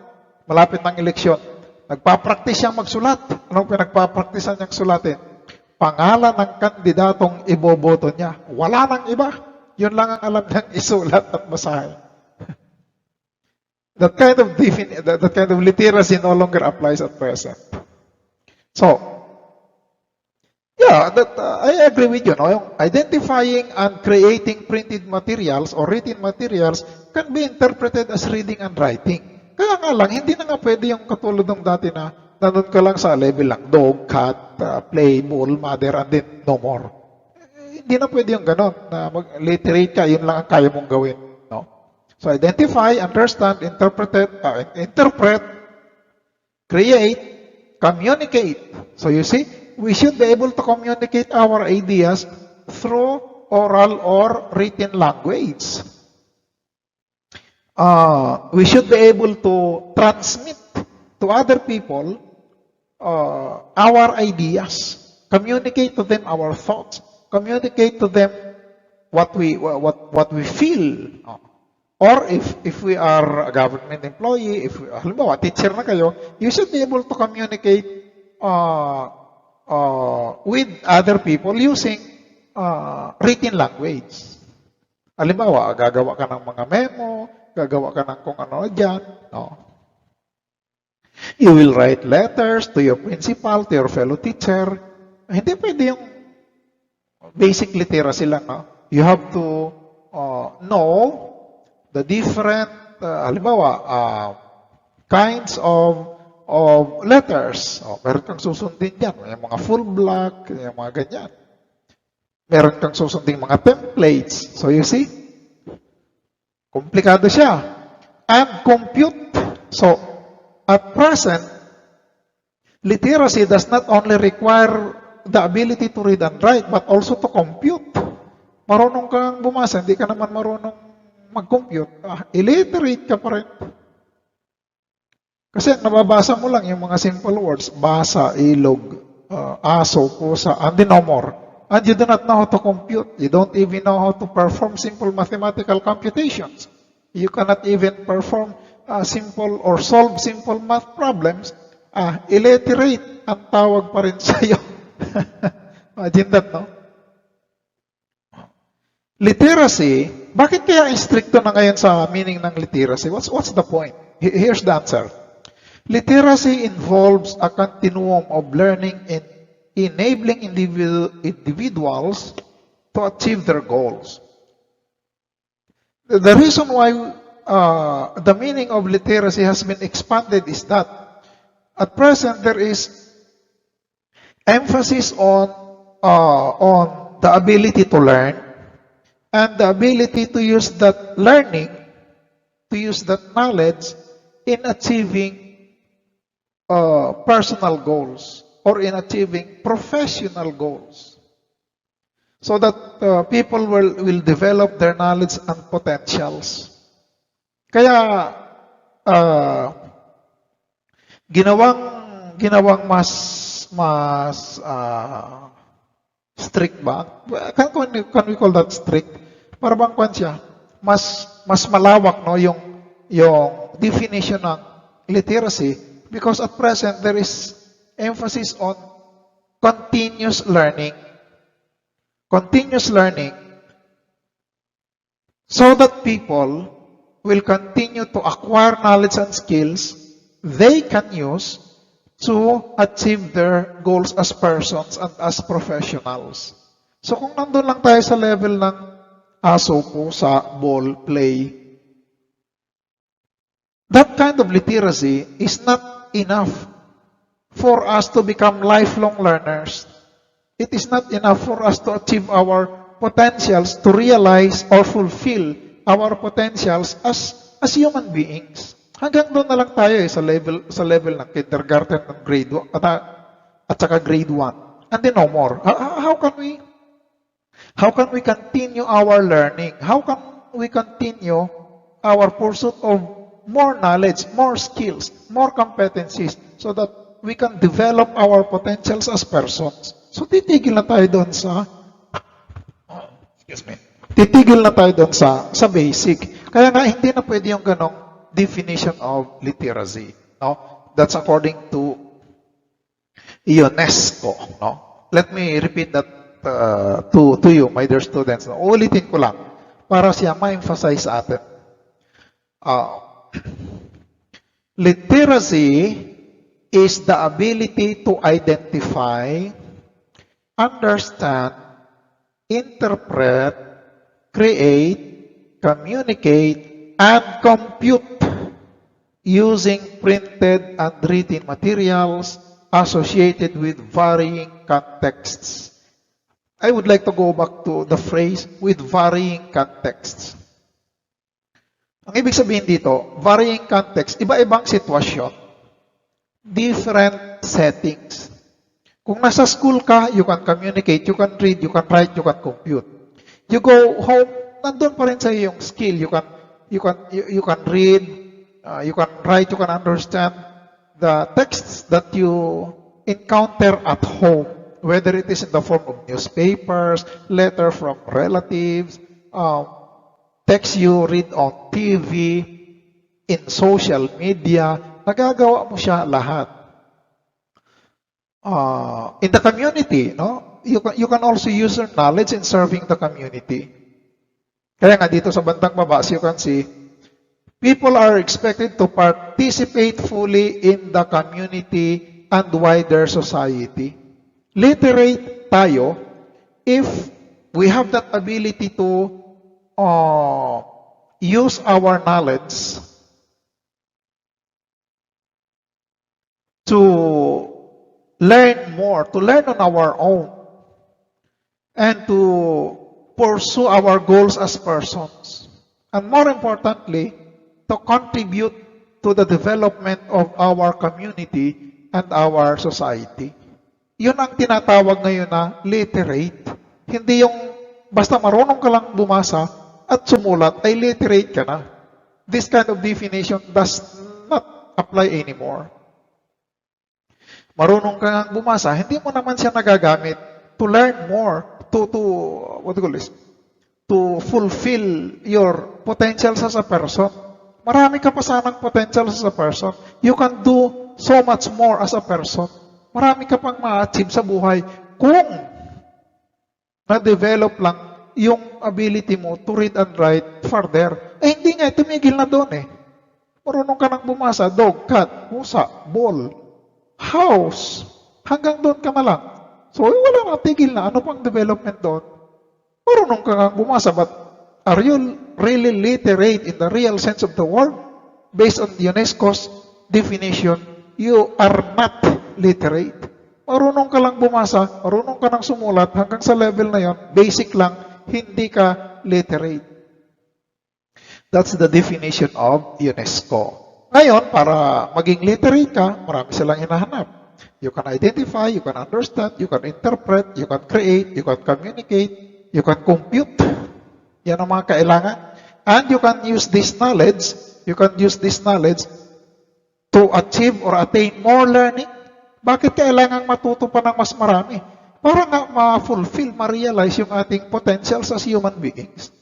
malapit ng eleksyon, nagpa-practice siyang magsulat. Anong pinagpa-practicean niyang sulatin? Pangalan ng kandidatong iboboto niya. Wala nang iba. Yun lang ang alam niyang isulat at basahin. That kind of literacy no longer applies at present. So, yeah, I agree with you. No? Yung identifying and creating printed materials or written materials can be interpreted as reading and writing. Kaya nga lang, hindi na nga pwede yung katulad ng dati na nandun ka lang sa level lang, dog, cat, play, bull, mother, and then no more. Hindi na pwede yung ganon, na mag-literate ka, yun lang ang kaya mong gawin. No? So identify, understand, interpret, create, communicate. So you see, we should be able to communicate our ideas through oral or written language. We should be able to transmit to other people our ideas, communicate to them our thoughts, communicate to them what we feel. Or if we are a government employee, halimbawa teacher na kayo, you should be able to communicate with other people using written language. Halimbawa, gagawa ka ng mga memo, gagawa ka ng kung ano dyan. No. You will write letters to your principal, to your fellow teacher. Hindi pwede yung basic literacy lang. No? You have to know the different, halimbawa, kinds of letters. Meron kang susundin dyan. Yung mga full black, yung mga ganyan. Meron kang susundin mga templates. So you see, komplikado siya. And compute. So, at present, literacy does not only require the ability to read and write, but also to compute. Marunong kang bumasa, hindi ka naman marunong mag-compute. Illiterate ka pa rin. Kasi nababasa mo lang yung mga simple words, basa, ilog, aso, pusa, and then no more. And you do not know how to compute. You don't even know how to perform simple mathematical computations. You cannot even perform simple or solve simple math problems. Illiterate ang tawag pa rin sa'yo. Imagine that, no? Literacy, bakit kaya stricto na ngayon sa meaning ng literacy? What's the point? Here's the answer. Literacy involves a continuum of learning and enabling individuals to achieve their goals. The reason why the meaning of literacy has been expanded is that at present there is emphasis on the ability to learn and the ability to use that learning, to use that knowledge in achieving personal goals or in achieving professional goals. So that people will develop their knowledge and potentials. Kaya ginawang mas strict ba? Can we call that strict? Para bang kwan siya? Mas malawak no yung definition ng literacy because at present there is emphasis on continuous learning. Continuous learning so that people will continue to acquire knowledge and skills they can use to achieve their goals as persons and as professionals. So kung nandun lang tayo sa level ng aso, pusa, ball, play, that kind of literacy is not enough for us to become lifelong learners. It is not enough for us to achieve our potentials, to realize or fulfill our potentials as human beings. Hanggang doon na lang tayo sa level ng kindergarten ng grade 1. at saka grade 1, and then no more. How can we continue our learning? How can we continue our pursuit of more knowledge, more skills, more competencies so that we can develop our potentials as persons? So titigil na tayo doon sa excuse me. Titigil na tayo doon sa basic. Kaya nga hindi na pwede yung ganong definition of literacy, no? That's according to UNESCO, no? Let me repeat that to you, my dear students. No? Ulitin ko lang para siya ma-emphasize sa atin. Literacy is the ability to identify, understand, interpret, create, communicate, and compute using printed and written materials associated with varying contexts. I would like to go back to the phrase with varying contexts. Ang ibig sabihin dito, varying context, iba-ibang sitwasyon, different settings. Kung nasa school ka, you can communicate, you can read, you can write, you can compute. You go home, nandun pa rin sa iyo yung skill. You can read, you can write, you can understand the texts that you encounter at home, whether it is in the form of newspapers, letter from relatives, text you read on TV, in social media, nagagawa mo siya lahat. In the community, no? You can also use your knowledge in serving the community. Kaya nga dito sa bandang baba, you can see, people are expected to participate fully in the community and wider society. Literate tayo if we have that ability to use our knowledge to learn more, to learn on our own, and to pursue our goals as persons. And more importantly, to contribute to the development of our community and our society. Yun ang tinatawag ngayon na literate. Hindi yung basta marunong ka lang bumasa at sumulat, ay literate ka na. This kind of definition does not apply anymore. Marunong ka nga bumasa, hindi mo naman siya nagagamit to learn more, to fulfill your potentials as a person. Marami ka pa sanang potentials as a person. You can do so much more as a person. Marami ka pang ma-achieve sa buhay kung na-develop lang yung ability mo to read and write further. Eh, hindi nga, tumigil na doon eh. Marunong ka nang bumasa, dog, cat, pusa, ball, house. Hanggang doon ka na lang. So, wala nang tigil na. Ano pang development doon? Marunong ka nang bumasa, but are you really literate in the real sense of the word? Based on UNESCO's definition, you are not literate. Marunong ka lang bumasa, marunong ka nang sumulat, hanggang sa level na yon, basic lang, hindi ka literate. That's the definition of UNESCO. Ngayon, para maging literate ka, marami silang hinahanap. You can identify, you can understand, you can interpret, you can create, you can communicate, you can compute. Yan ang mga kailangan. And you can use this knowledge, to achieve or attain more learning. Bakit kailangan matuto pa ng mas marami? Para nga ma-fulfill, ma-realize yung ating potentials as human beings.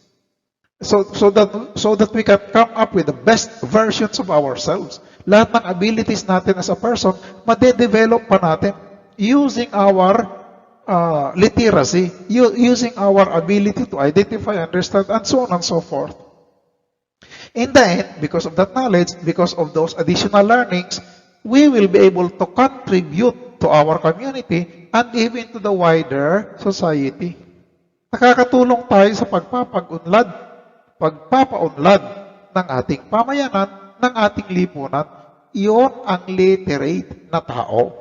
So that we can come up with the best versions of ourselves. Lahat ng abilities natin as a person, ma-develop pa natin using our literacy, using our ability to identify, understand, and so on and so forth. In the end, because of that knowledge, because of those additional learnings, we will be able to contribute to our community and even to the wider society. Nakakatulong tayo sa pagpapaunlad ng ating pamayanan, ng ating lipunan. Iyon ang literate na tao.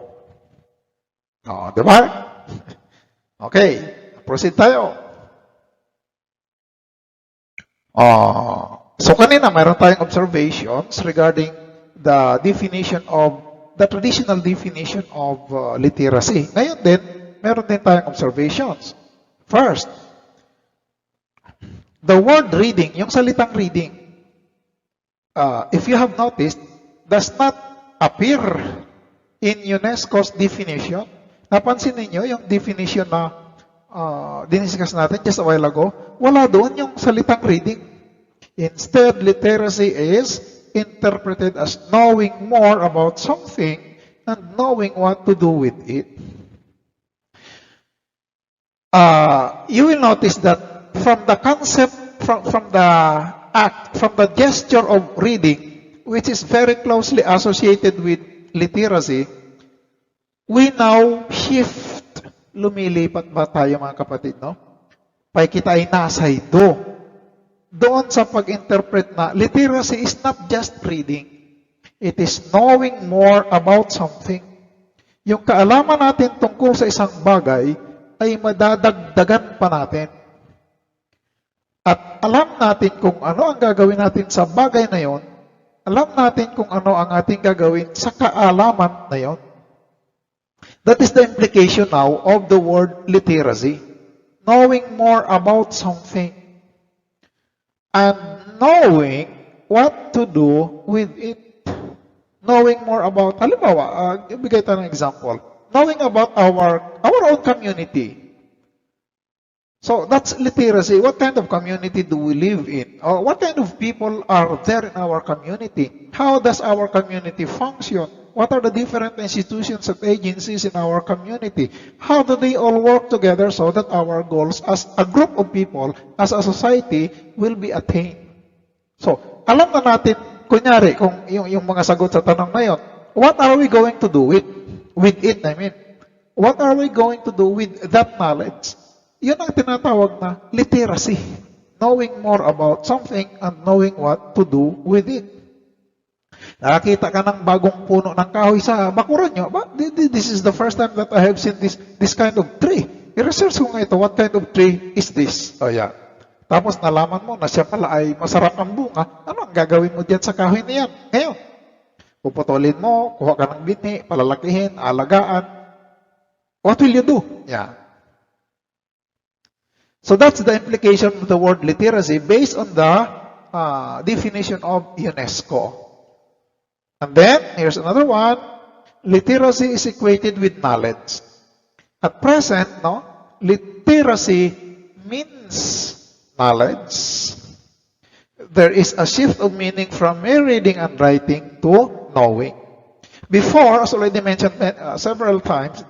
Di ba? Okay, proceed tayo. So kanina mayroon tayong observations regarding the definition of the traditional definition of literacy. Ngayon din, meron din tayong observations. First, the word reading, yung salitang reading, if you have noticed, does not appear in UNESCO's definition. Napansin ninyo yung definition na diniscuss natin just a while ago? Wala doon yung salitang reading. Instead, literacy is interpreted as knowing more about something and knowing what to do with it. You will notice that from the concept, from the act, from the gesture of reading, which is very closely associated with literacy, we now shift. Lumilipat ba tayo mga kapatid, no? Pay kita ay nasay do. Doon sa pag-interpret na literacy is not just reading. It is knowing more about something. Yung kaalaman natin tungkol sa isang bagay ay madadagdagan pa natin. At alam natin kung ano ang gagawin natin sa bagay na yon. Alam natin kung ano ang ating gagawin sa kaalaman na yon. That is the implication now of the word literacy. Knowing more about something. And knowing what to do with it. Knowing more about, halimbawa, ibigay tayo ng example. Knowing about our own community. So that's literacy. What kind of community do we live in? Or what kind of people are there in our community? How does our community function? What are the different institutions and agencies in our community? How do they all work together so that our goals as a group of people, as a society, will be attained? So, alam na natin, kunyari, kung yung mga sagot sa tanong na yun, what are we going to do with it? What are we going to do with that knowledge? Yun ang tinatawag na literacy. Knowing more about something and knowing what to do with it. Nakakita ka ng bagong puno ng kahoy sa bakuran nyo. This is the first time that I have seen this kind of tree. I-research ko nga ito, what kind of tree is this? Oh, yeah. Tapos nalaman mo na siya pala ay masarap ang bunga. Ano ang gagawin mo diyan sa kahoy na yan? Ngayon, puputulin mo, kuha ka ng binhi, palalakihin, alagaan. What will you do? Yeah. So that's the implication of the word literacy based on the definition of UNESCO. And then, here's another one. Literacy is equated with knowledge. At present, no, literacy means knowledge. There is a shift of meaning from mere reading and writing to knowing. Before, as already mentioned several times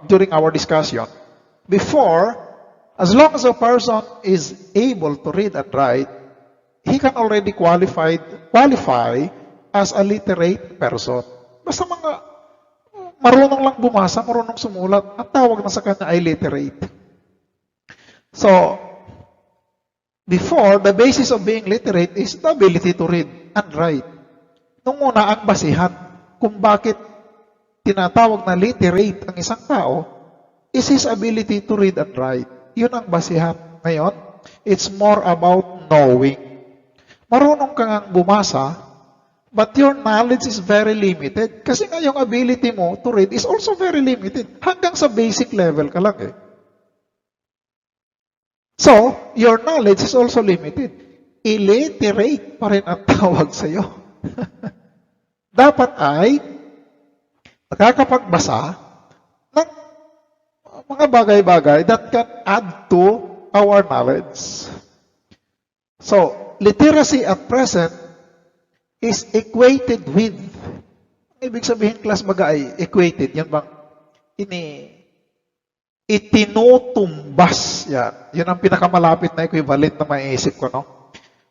during our discussion, before, as long as a person is able to read and write, he can already qualify as a literate person. Basta mga marunong lang bumasa, marunong sumulat, ang tawag na sa kanya ay literate. So, before, the basis of being literate is the ability to read and write. Nung una, ang basihan kung bakit tinatawag na literate ang isang tao is his ability to read and write. Yun ang basihan. Ngayon, it's more about knowing. Marunong ka ngang bumasa, but your knowledge is very limited. Kasi nga yung ability mo to read is also very limited. Hanggang sa basic level ka lang eh. So, your knowledge is also limited. Illiterate pa rin ang tawag sa'yo. Dapat ay nakakapagbasa ng mga bagay-bagay that can add to our knowledge. So, literacy at present is equated with. Ibig sabihin, class baga ay equated. Yan bang itinutumbas. Yan. Yun ang pinakamalapit na equivalent na maiisip ko, no?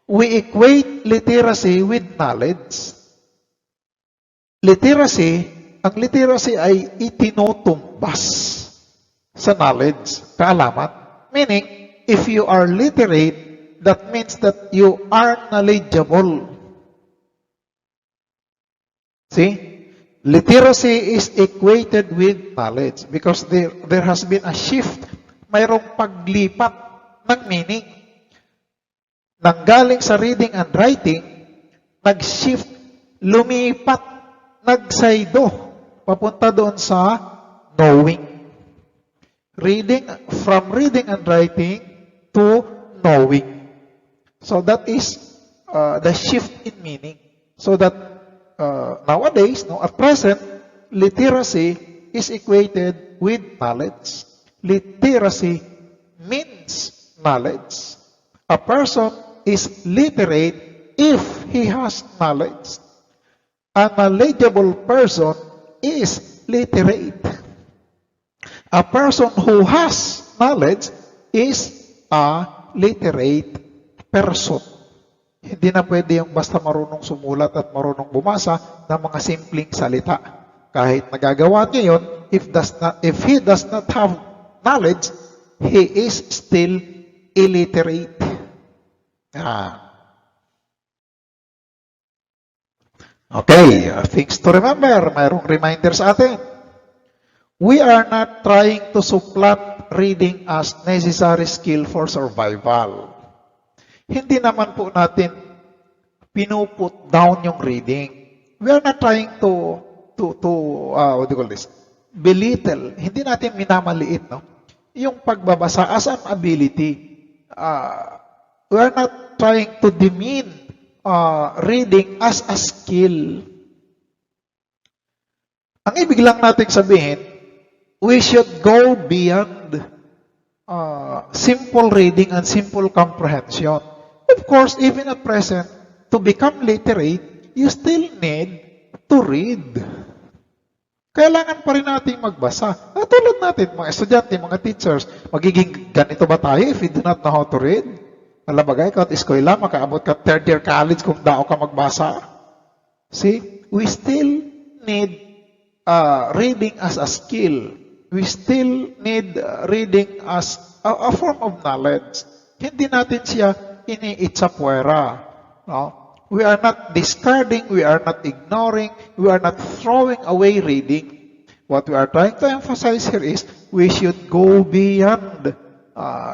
We equate literacy with knowledge. Ang literacy ay itinutumbas sa knowledge, kaalaman. Meaning, if you are literate, that means that you are knowledgeable. See? Literacy is equated with knowledge because there has been a shift. Mayroong paglipat ng meaning. Nanggaling sa reading and writing, nag-shift, lumipat nagsaydo, papunta doon sa knowing. From reading and writing to knowing. So that is the shift in meaning. So that nowadays, at present, literacy is equated with knowledge. Literacy means knowledge. A person is literate if he has knowledge. A knowledgeable person is literate. A person who has knowledge is a literate person. Hindi na pwede yung basta marunong sumulat at marunong bumasa ng mga simpleng salita. Kahit nagagawa niya yun, if he does not have knowledge, he is still illiterate. Okay, things to remember. Mayroong reminder sa atin. We are not trying to supplant reading as necessary skill for survival. Hindi naman po natin pinuput down yung reading. We are not trying to what do you call this? Belittle. Hindi natin minamaliit, no? Yung pagbabasa as an ability. We are not trying to demean reading as a skill. Ang ibig lang natin sabihin, we should go beyond simple reading and simple comprehension. Of course, even at present, to become literate, you still need to read. Kailangan pa rin natin magbasa. Tulad natin, mga estudyante, mga teachers, magiging ganito ba tayo if we do not know how to read? Alabagay, kahit eskwela, makaabot ka third year college kung dao ka magbasa. See, we still need reading as a skill. We still need reading as a form of knowledge. Hindi natin siya iniitsapwera. No? We are not discarding, we are not ignoring, we are not throwing away reading. What we are trying to emphasize here is we should go beyond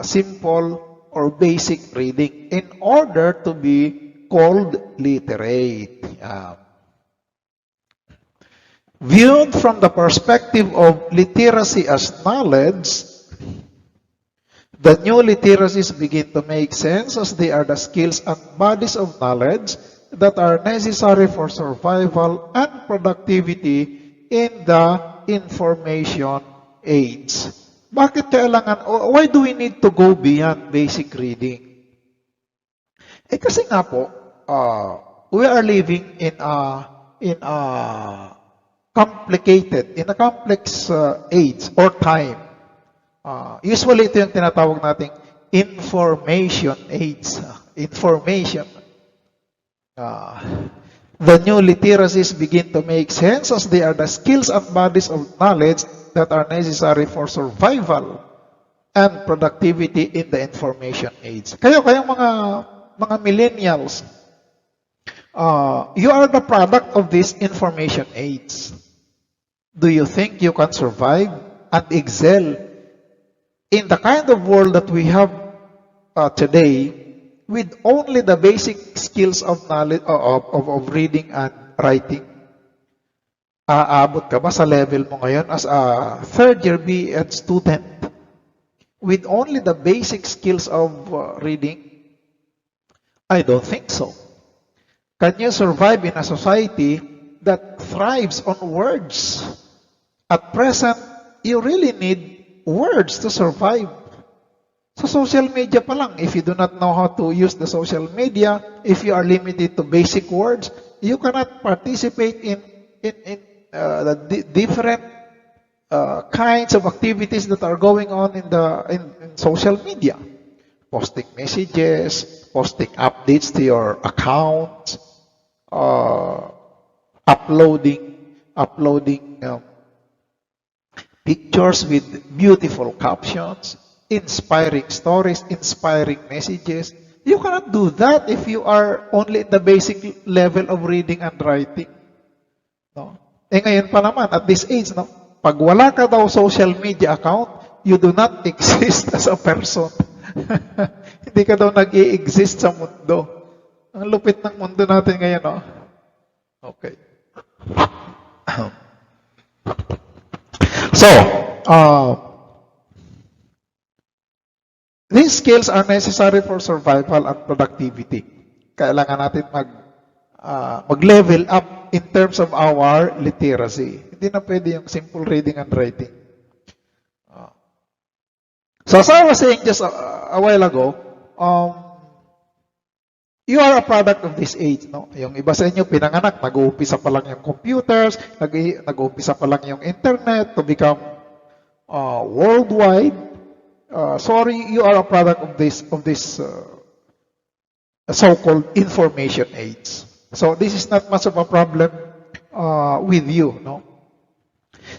simple or basic reading in order to be called literate. Viewed from the perspective of literacy as knowledge, the new literacies begin to make sense as they are the skills and bodies of knowledge that are necessary for survival and productivity in the information age. Bakit kailangan, why do we need to go beyond basic reading? Kasi nga po, we are living in a complex age or time. Usually, ito yung tinatawag nating information age. Information. The new literacies begin to make sense as they are the skills and bodies of knowledge that are necessary for survival and productivity in the information age. Kayong mga millennials, you are the product of this information age. Do you think you can survive and excel in the kind of world that we have today with only the basic skills of knowledge of reading and writing? Aabot ka ba sa level mo ngayon as a third year B.Ed student with only the basic skills of reading? I don't think so. Can you survive in a society that thrives on words? At present, you really need words to survive. Sa social media pa lang, if you do not know how to use the social media, if you are limited to basic words, you cannot participate in the different kinds of activities that are going on in social media. Posting messages, posting updates to your account, uploading pictures with beautiful captions, inspiring stories, inspiring messages. You cannot do that if you are only at the basic level of reading and writing. No? Ngayon pa naman, at this age, no? Pag wala ka daw social media account, you do not exist as a person. Hindi ka daw nag-i-exist sa mundo. Ang lupit ng mundo natin ngayon, no? Okay. So, these skills are necessary for survival and productivity. Kailangan natin mag-level up in terms of our literacy. Hindi na pwede yung simple reading and writing. So as I was saying just a while ago, you are a product of this age, no? Yung iba sa inyo pinanganak, nag-uumpisa pa lang yung computers, nag-uumpisa pa lang yung internet to become worldwide. Sorry, you are a product of this so-called information age. So this is not much of a problem with you, no?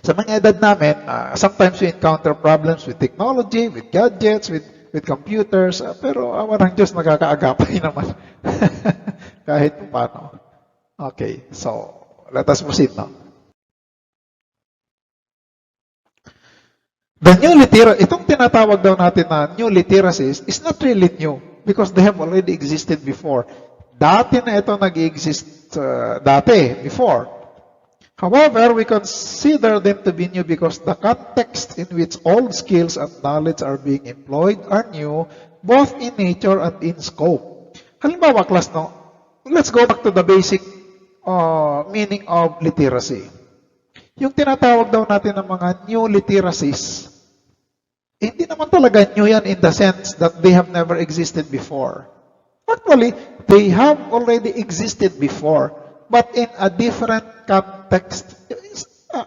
Sa mga edad namin, sometimes we encounter problems with technology, with gadgets, with computers, pero awa ng Diyos, nakakaagapay naman. Kahit paano. Okay, so let us proceed now. The new literacy, itong tinatawag daw natin na new literacies is not really new because they have already existed before. Dati na ito nag-exist before. However, we consider them to be new because the context in which old skills and knowledge are being employed are new, both in nature and in scope. Halimbawa, class, no? Let's go back to the basic meaning of literacy. Yung tinatawag daw natin ng mga new literacies, hindi naman talaga new yan in the sense that they have never existed before. Actually, they have already existed before, but in a different context,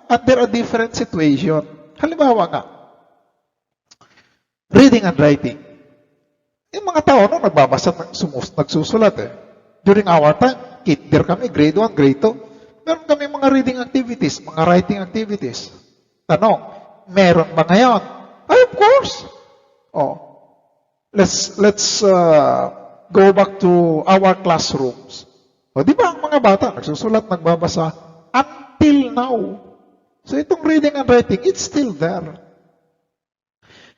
under a different situation. Halimbawa nga, reading and writing. Yung mga tao no, nagbabasa, nagsusulat eh. During our time, kinder kami, grade 1, grade 2. Meron kami mga reading activities, mga writing activities. Tanong, meron ba ngayon? Ay, of course. Oh, let's go back to our classrooms. O, di ba ang mga bata, nagsusulat, nagbabasa, until now. So, itong reading and writing, it's still there.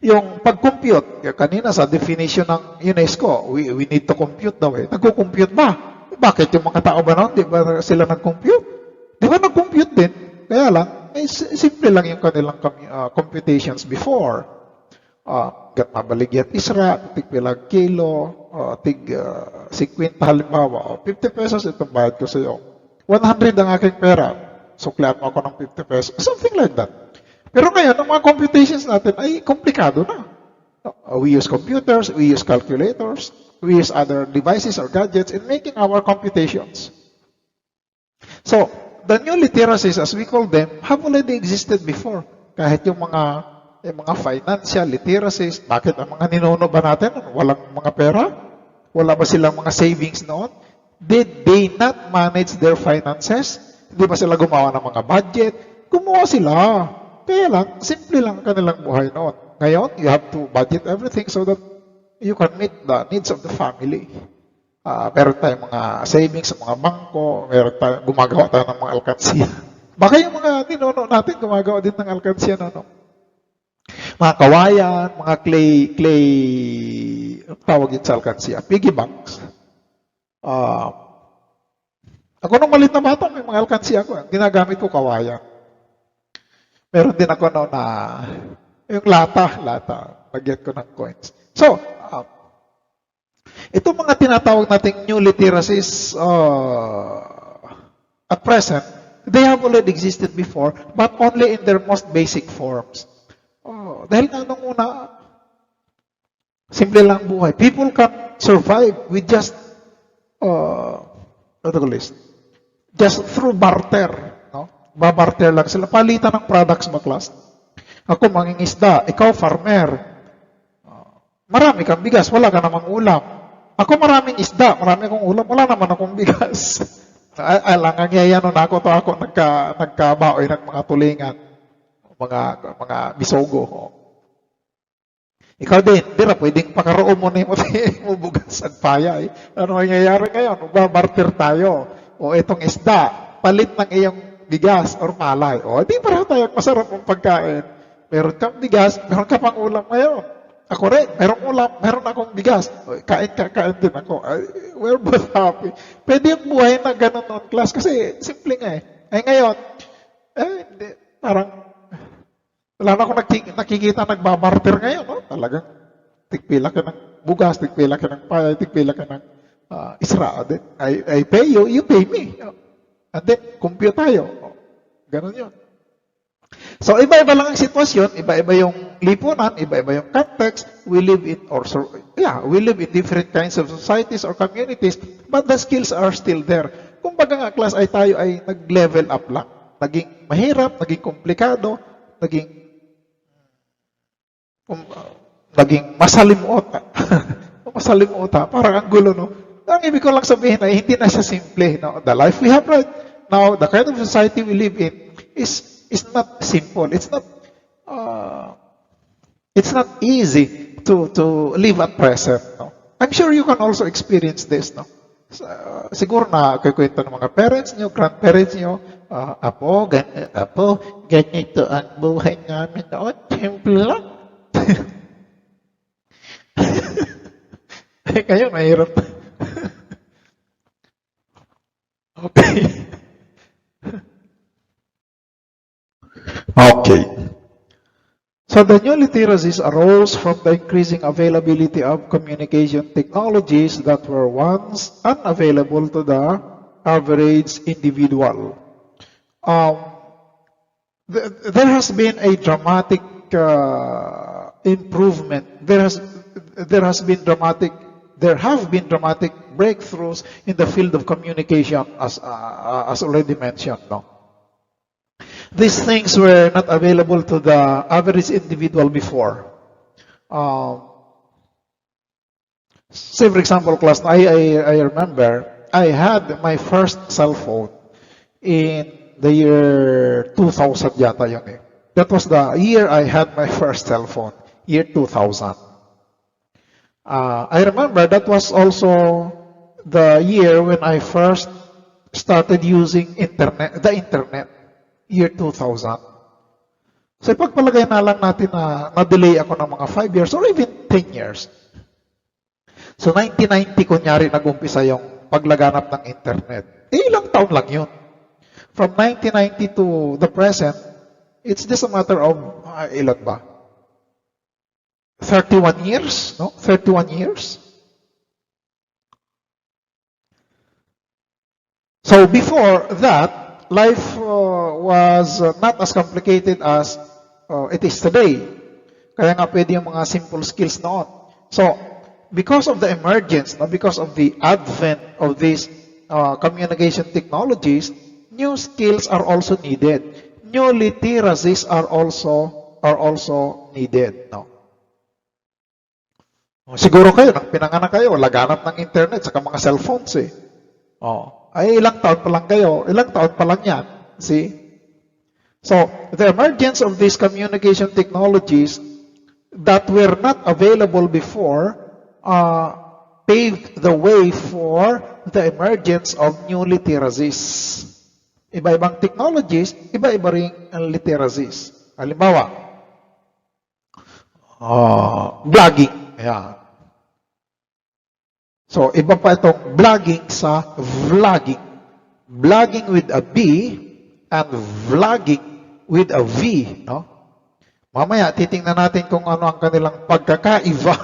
Yung pag-compute, kanina sa definition ng UNESCO, we need to compute daw eh. Nagko-compute ba? Bakit yung mga tao ba noon? Di ba sila nag-compute? Di ba nag-compute din? Kaya lang, simple lang yung kanilang computations before. Gat mabaligyan isra, tig-pilag kilo, tig-50 halimbawa, 50 pesos itong bayad ko sa iyo. 100 ang aking pera, suklian mo ako ng 50 pesos. Something like that. Pero ngayon, ang mga computations natin ay komplikado na. We use computers, we use calculators, we use other devices or gadgets in making our computations. So, the new literacies, as we call them, have already existed before. Kahit yung mga financial literacies, bakit ang mga ninuno ba natin? Walang mga pera? Wala ba silang mga savings noon? Did they not manage their finances? Hindi ba sila gumawa ng mga budget? Gumawa sila. Kaya lang, simple lang ang kanilang buhay noon. Ngayon, you have to budget everything so that you can meet the needs of the family. Meron tayong mga savings sa mga bangko, gumagawa tayo ng mga alkansiya. Baka yung mga ninuno natin gumagawa din ng alkansiya na, no? Mga kawayan, mga clay, tawag yun sa alkansiya, piggy banks. Ako nung malit na bata, may mga alkansiya ko. Ginagamit ko kawayan. Meron din ako no na yung lata, lagyan ko ng coins. So, ito mga tinatawag nating new literacies at present, they have already existed before, but only in their most basic forms. Dahil nga nung una, simple lang buhay. People can survive with just through barter. No? Babarter lang sila. Palitan ng products ba, class? Ako mangingisda, ikaw farmer. Marami kang bigas, wala ka namang ulam. Ako maraming isda, marami akong ulam, wala naman akong bigas. Alang ang yayano na ako nagkabaoy ng mga tulingan, mga bisogo. Ikaw din, dira, pwedeng pakaroon mo na yung bugas at paya. Eh. Ano nangyayari ngayon? Babarter tayo. O itong isda, palit ng iyong bigas or malay. O, di pareho tayo masarap ang pagkain. Meron kang bigas, meron ka pang ulam ngayon. Ako rin, meron ulam, meron akong bigas. O, kain din ako. We're both happy. Pwede yung buhay na ganun noon, class. Kasi simple nga eh. Ngayon, Hindi. Parang, wala na akong nakikita nagbabarter ngayon. No? Talagang, tigpila ka ng bugas, tigpila ka ng paya, tigpila ka ng isra. Then, I pay you, you pay me. And then, compute tayo. Ganun yun. So, iba-iba lang ang sitwasyon, iba-iba yung lipunan, iba-iba yung context. We live in different kinds of societies or communities, but the skills are still there. Kumbaga nga, class ay tayo ay nag-level up lang. Naging mahirap, naging komplikado, naging masalimuota. Masalimuota, parang ang gulo, no? Ang ibig ko lang sabihin ay hindi na siya simple. No? The life we have right now, the kind of society we live in is not simple. It's not easy to live at present. No? I'm sure you can also experience this. No? Siguro na kikwento ng mga parents nyo, grandparents nyo, Apo, ganito ang buhay namin noon. Simple lang. Kayo, mahirap. Okay. Okay. So the new literacies arose from the increasing availability of communication technologies that were once unavailable to the average individual. There has been a dramatic improvement. There have been dramatic breakthroughs in the field of communication, as already mentioned. No? These things were not available to the average individual before. Say, for example, class, I remember I had my first cell phone in the year 2000 yata yun eh. That was the year I had my first cell phone, year 2000. I remember that was also the year when I first started using the internet, year 2000. So ipagpalagay na lang natin na na-delay ako ng mga 5 years or even 10 years. So 1990 kunyari nag-umpisa yung paglaganap ng internet. Ilang taon lang yun. From 1990 to the present, it's just a matter of, ilan ba? 31 years? No? 31 years? So before that, life was not as complicated as it is today. Kaya nga pwede yung mga simple skills noon. So, because of the emergence, because of the advent of these communication technologies, new skills are also needed. New literacies are also needed. No? Siguro kayo, nang pinanganak kayo, laganap ng internet sa mga cellphones eh. Ay ilang taon pa lang kayo, ilang taon pa lang yan. See? So, the emergence of these communication technologies that were not available before paved the way for the emergence of new literacies. Iba-ibang technologies, iba-iba ring literacies. Halimbawa, blogging. Ayan. So, iba pa itong blogging sa vlogging. Blogging with a B and vlogging with a V. No? Mamaya, titingnan natin kung ano ang kanilang pagkakaiba.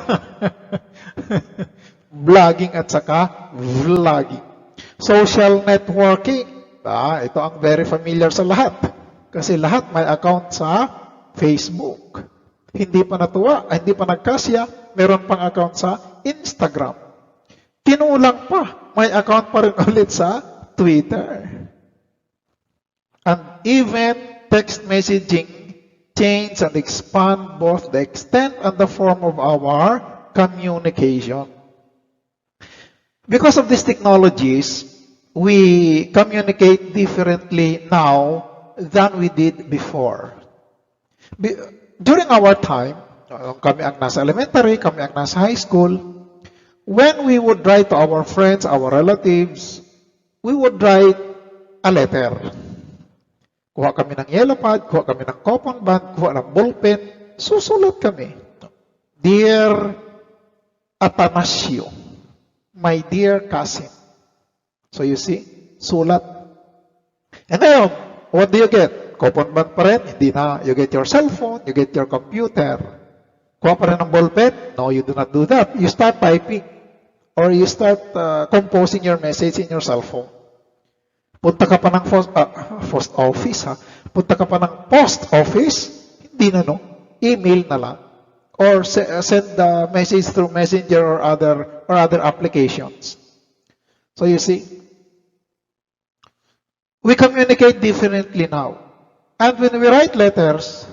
Blogging at saka vlogging. Social networking. Ito ang very familiar sa lahat. Kasi lahat may account sa Facebook. Hindi pa natuwa, hindi pa nagkasya, meron pang account sa Instagram. Kinulang pa, may account pa rin ulit sa Twitter. And even text messaging change and expand both the extent and the form of our communication. Because of these technologies, we communicate differently now than we did before. During our time, kami ang nasa elementary, kami ang nasa high school, when we would write to our friends, our relatives, we would write a letter. Kuha kami ng yellow pad, kuha kami ng coupon band, kuha ng ballpen, susulat kami. Dear Atanasio, my dear cousin. So you see, sulat. And then, what do you get? coupon band pa rin, hindi na. You get your cell phone, you get your computer. Kuha pa rin ng ballpen? No, you do not do that. You start typing. Or you start composing your message in your cell phone. Punta ka pa ng post office, ha? Punta ka pa ng post office, hindi na, no? Email na lang. Or send the message through Messenger or other applications. So you see, we communicate differently now. And when we write letters,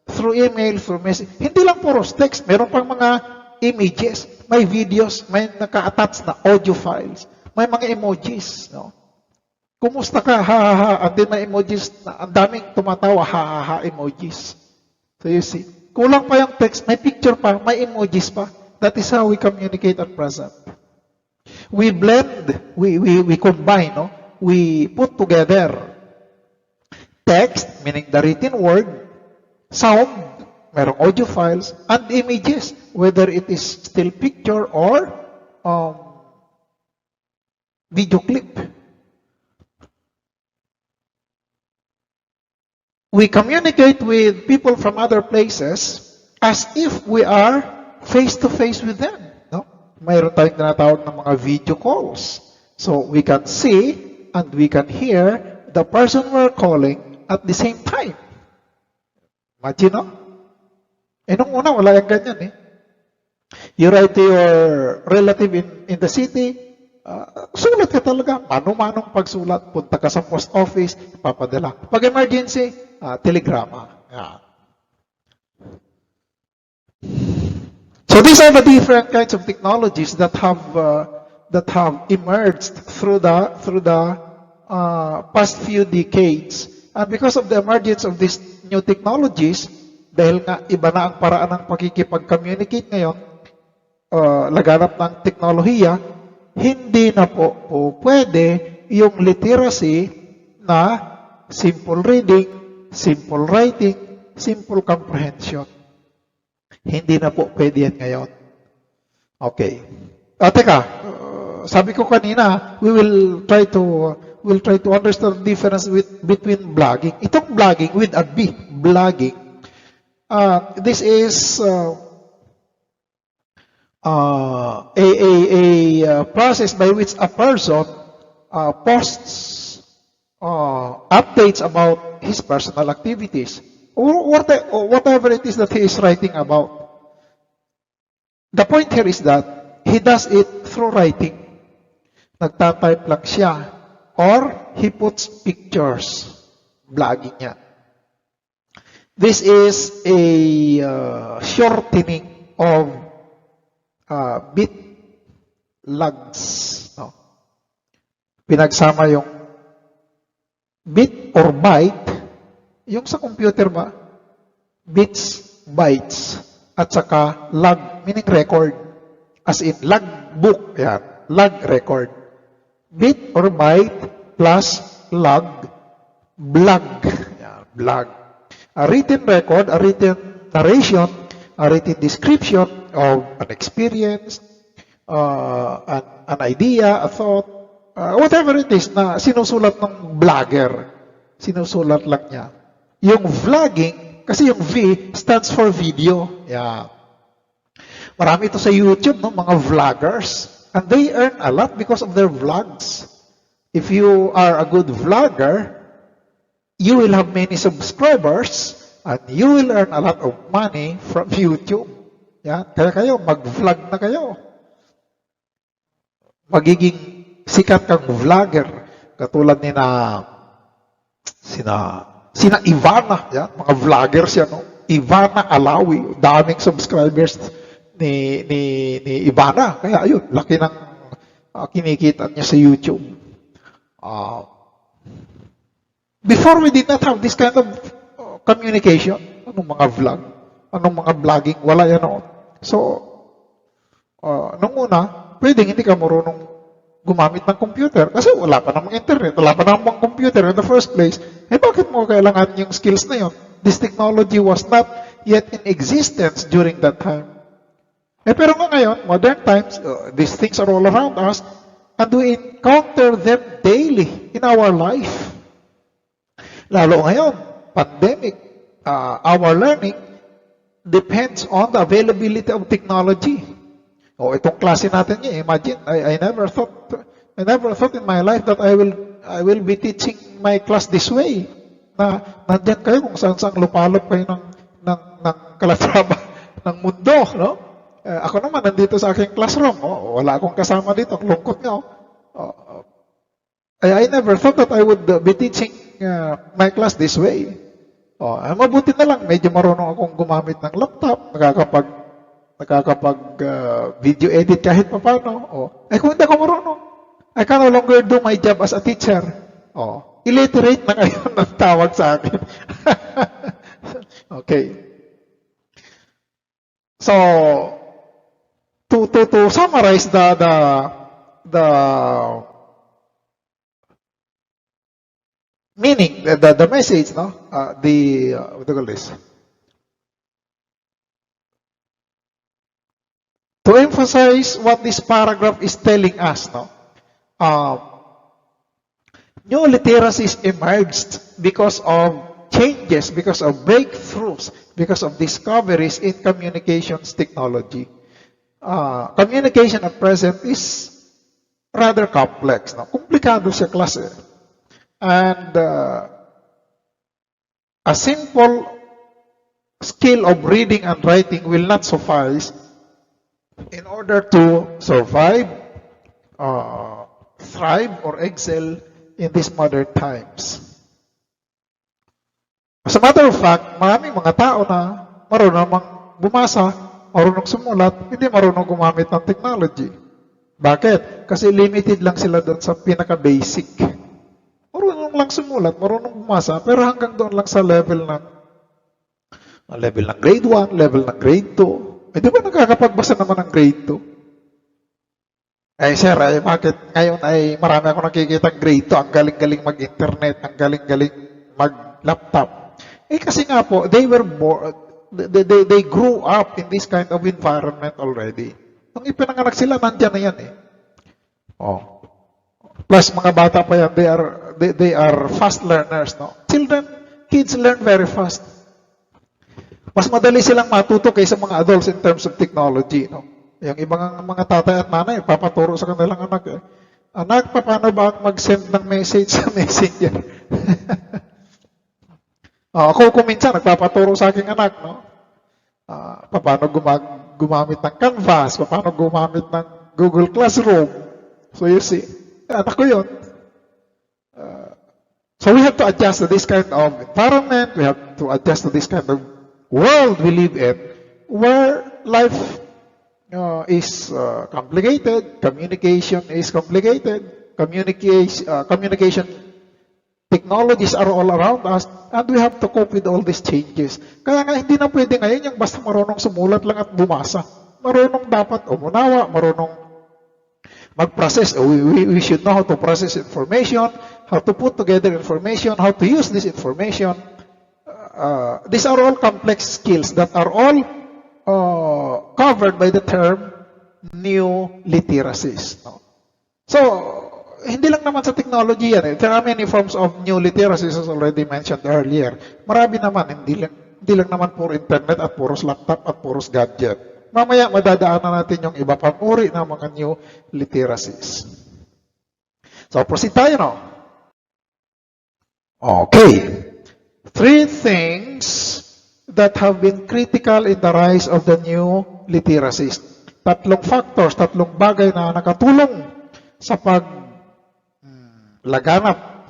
through email, through message, hindi lang puro text, meron pang mga images, may videos, may naka-attach na audio files, may mga emojis, no? Kumusta ka? Ha ha ha. And then may emojis na ang daming tumatawa, ha ha ha emojis. So you see, kulang pa yung text, may picture pa, may emojis pa. That is how we communicate at present. We blend, we combine, no? We put together text, meaning the written word, sound, merong audio files, and images, whether it is still picture or video clip. We communicate with people from other places as if we are face-to-face with them. No? Mayroon tayong tinatawag ng mga video calls. So we can see and we can hear the person we're calling at the same time. Imagine, no? Nung una, wala yung ganyan, eh. You write to your relative in the city, sulat ka talaga. Mano-manong pagsulat. Punta ka sa post office, papadala. Pag emergency, telegrama. Yeah. So these are the different kinds of technologies that have emerged through the past few decades. And because of the emergence of these new technologies, dahil nga iba na ang paraan ng pakikipag-communicate ngayon, laganap ng teknolohiya, hindi na po pwede yung literacy na simple reading, simple writing, simple comprehension. Hindi na po pwede yan ngayon. Okay. Teka, sabi ko kanina, we'll try to understand the difference between blogging. Itong blogging with a B, blogging. This is a process by which a person posts updates about his personal activities or whatever it is that he is writing about. The point here is that he does it through writing. Nagtatype lang siya. Or he puts pictures. Blogging niya. This is a shortening of bit lags. No? Pinagsama yung bit or byte, yung sa computer ba? Bits, bytes, at saka log, meaning record. As in, logbook. Yan. Log record. Bit or byte plus log, blog. Yan, blog. A written record, a written narration, a written description of an experience, an idea, a thought, whatever it is na sinusulat ng blogger. Sinusulat lang niya. Yung vlogging, kasi yung V stands for video. Yeah. Marami ito sa YouTube, no? Mga vloggers. And they earn a lot because of their vlogs. If you are a good vlogger, you will have many subscribers and you will earn a lot of money from YouTube. Yan. Kaya kayo, mag-vlog na kayo. Magiging sikat kang vlogger. Katulad ni sina Ivana. Yan. Mga vloggers yan. No? Ivana Alawi. Daming subscribers ni Ivana. Kaya ayun, laki ng kinikita niya sa YouTube. Before we did not have this kind of communication. Anong mga vlog? Anong mga vlogging? Wala yan noon. So, nung una, pwedeng hindi ka marunong gumamit ng computer. Kasi wala pa namang internet. Wala pa namang computer in the first place. Eh bakit mo kailangan yung skills na yun? This technology was not yet in existence during that time. Pero ngayon, modern times, these things are all around us, and we encounter them daily in our life. Lalo ngayon, pandemic, our learning depends on the availability of technology. O itong klase natin niya, imagine, I never thought in my life that I will be teaching my class this way. Na nandiyan kayo kung saan lupalop kayo ng kalatraba ng mundo, no? Ako naman nandito sa aking classroom, wala akong kasama dito, ang lungkot nga. I never thought that I would be teaching my class this way. Mabuti na lang, medyo marunong akong gumamit ng laptop, nakakapag video edit kahit paano. Kung hindi ako marunong, I can no longer do my job as a teacher. Illiterate na ngayon ang tawag sa akin. Okay. So, to summarize the meaning, the message, no? What do you call this? To emphasize what this paragraph is telling us, no? New literacies emerged because of changes, because of breakthroughs, because of discoveries in communications technology. Communication at present is rather complex. No? Komplikado siya klase. And a simple skill of reading and writing will not suffice in order to survive, thrive, or excel in these modern times. As a matter of fact, maraming mga tao na marunong bumasa, marunong sumulat, hindi marunong gumamit ng technology. Bakit? Kasi limited lang sila doon sa pinaka-basic. Marunong lang sumulat, marunong bumasa, pero hanggang doon lang sa level ng grade 1, level ng grade 2. Di ba nakakapagbasa naman ng grade 2? Sir, bakit ngayon ay marami ako nakikita grade 2, ang galing-galing mag-internet, ang galing-galing mag-laptop. Kasi nga po, they grew up in this kind of environment already. Nung ipinanganak sila, nandyan na yan eh. Plus, mga bata pa yan, they are fast learners, no? Kids learn very fast. Mas madali silang matuto kaysa mga adults in terms of technology, no? Yung ibang mga tatay at nanay, papaturo sa kanilang anak. Anak, paano ba mag-send ng message sa messenger? Ako kung minsan, nagpapaturo sa aking anak, no? Paano gumamit ng Canvas, paano gumamit ng Google Classroom. So you see, anak ko yun. So we have to adjust to this kind of environment, we have to adjust to this kind of world we live in, where life is complicated, communication is complicated, communication technologies are all around us, and we have to cope with all these changes. Kaya nga, hindi na pwede ngayon yung basta marunong sumulat lang at bumasa. Marunong dapat umunawa, marunong mag-process. We should know how to process information, how to put together information, how to use this information. These are all complex skills that are all covered by the term new literacies. So, hindi lang naman sa technology yan. There are many forms of new literacies as already mentioned earlier. Marami naman, hindi lang naman puro internet at puros laptop at puros gadget. Mamaya madadaanan natin yung iba pang uri ng mga new literacies. So, proceed tayo, no? Okay. 3 things that have been critical in the rise of the new literacies. 3 factors, 3 bagay na nakatulong sa laganap,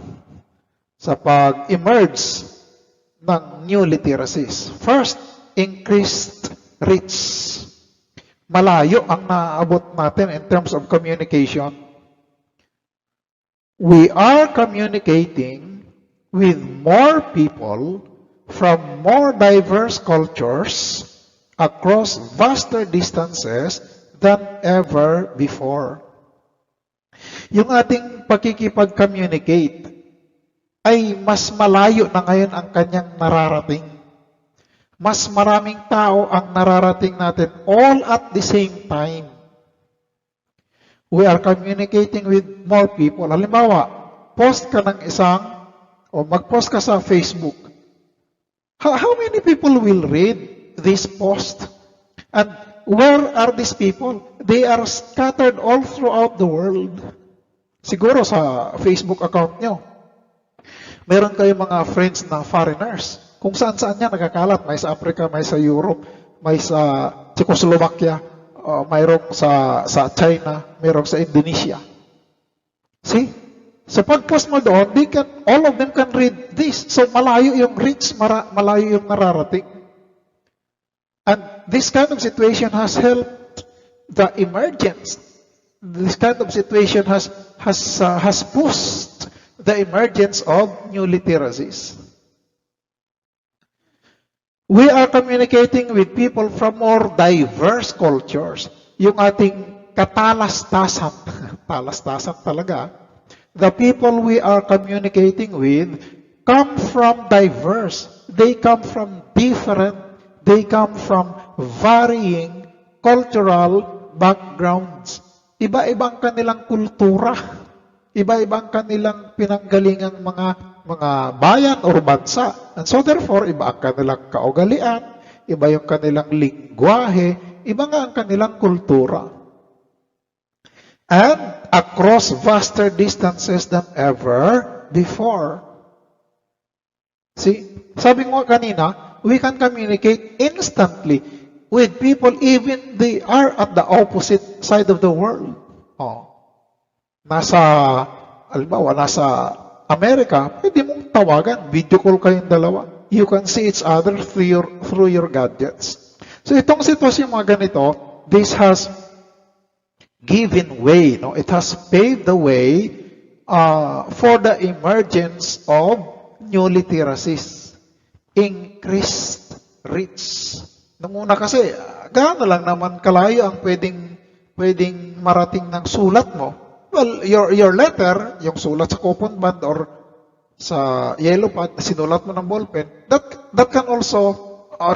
sa pag-emerge ng new literacies. First, increased reach. Malayo ang naaabot natin in terms of communication. We are communicating with more people from more diverse cultures across vaster distances than ever before. Yung ating pakikipag-communicate ay mas malayo na ngayon ang kanyang nararating. Mas maraming tao ang nararating natin all at the same time. We are communicating with more people. Halimbawa, post ka ng o mag-post ka sa Facebook. How many people will read this post? And where are these people? They are scattered all throughout the world. Siguro sa Facebook account nyo, meron kayong mga friends na foreigners. Kung saan-saan niya nakakalat. May sa Africa, may sa Europe, may sa Czechoslovakia, mayroong sa China, mayroong sa Indonesia. See? So pag-post mo doon, all of them can read this. So malayo yung reach, malayo yung nararating. And this kind of situation has helped the emergence. This kind of situation has pushed the emergence of new literacies. We are communicating with people from more diverse cultures. Yung ating katalastasan, talastasan talaga. The people we are communicating with come from diverse. They come from different. They come from varying cultural backgrounds. Iba-ibang kanilang kultura. Iba-ibang kanilang pinanggalingang mga bayan o bansa. And so therefore, iba ang kanilang kaugalian, iba yung kanilang lingwahe, iba nga ang kanilang kultura. And across vaster distances than ever before. See, sabi ko kanina, we can communicate instantly with people even they are at the opposite side of the world. Halimbawa, nasa Amerika, pwede mong tawagan, video call kayong dalawa. You can see each other through your gadgets. So itong sitwasyon mga ganito, this has given way, it has paved the way for the emergence of new literacies. Increased reach. Nung una kasi, gaano lang naman kalayo ang pwedeng marating ng sulat mo. Well, your letter, yung sulat sa coupon band or sa yellow pad, sinulat mo ng ballpen, that can also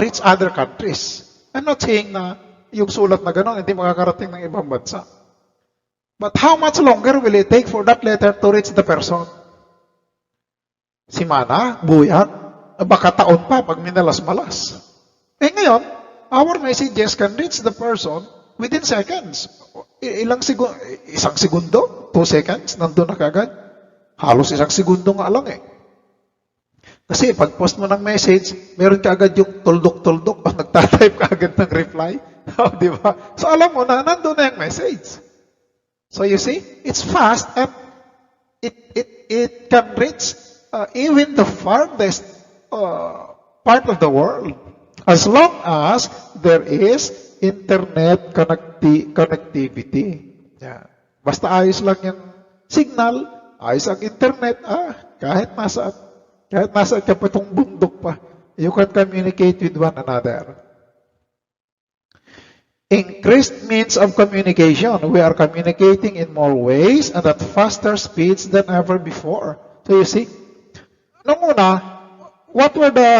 reach other countries. I'm not saying na yung sulat na gano'n, hindi makakarating ng ibang bansa. But how much longer will it take for that letter to reach the person? Simana, buyan, baka taon pa pag minalas-malas. Ngayon, our messages can reach the person within seconds. Isang segundo, 2 seconds, nandun na kagad. Halos isang segundo nga lang eh. Kasi pag post mo ng message, meron ka agad yung tuldok-tuldok o nagtatype ka agad ng reply. Di ba? So alam mo na, nandun na yung message. So you see, it's fast and it can reach even the farthest part of the world. As long as there is internet connectivity. Yeah. Basta ayos lang yung signal, ayos ang internet, kahit nasa kapatong bundok pa, you can communicate with one another. Increased means of communication. We are communicating in more ways and at faster speeds than ever before. So you see, nung una, what were the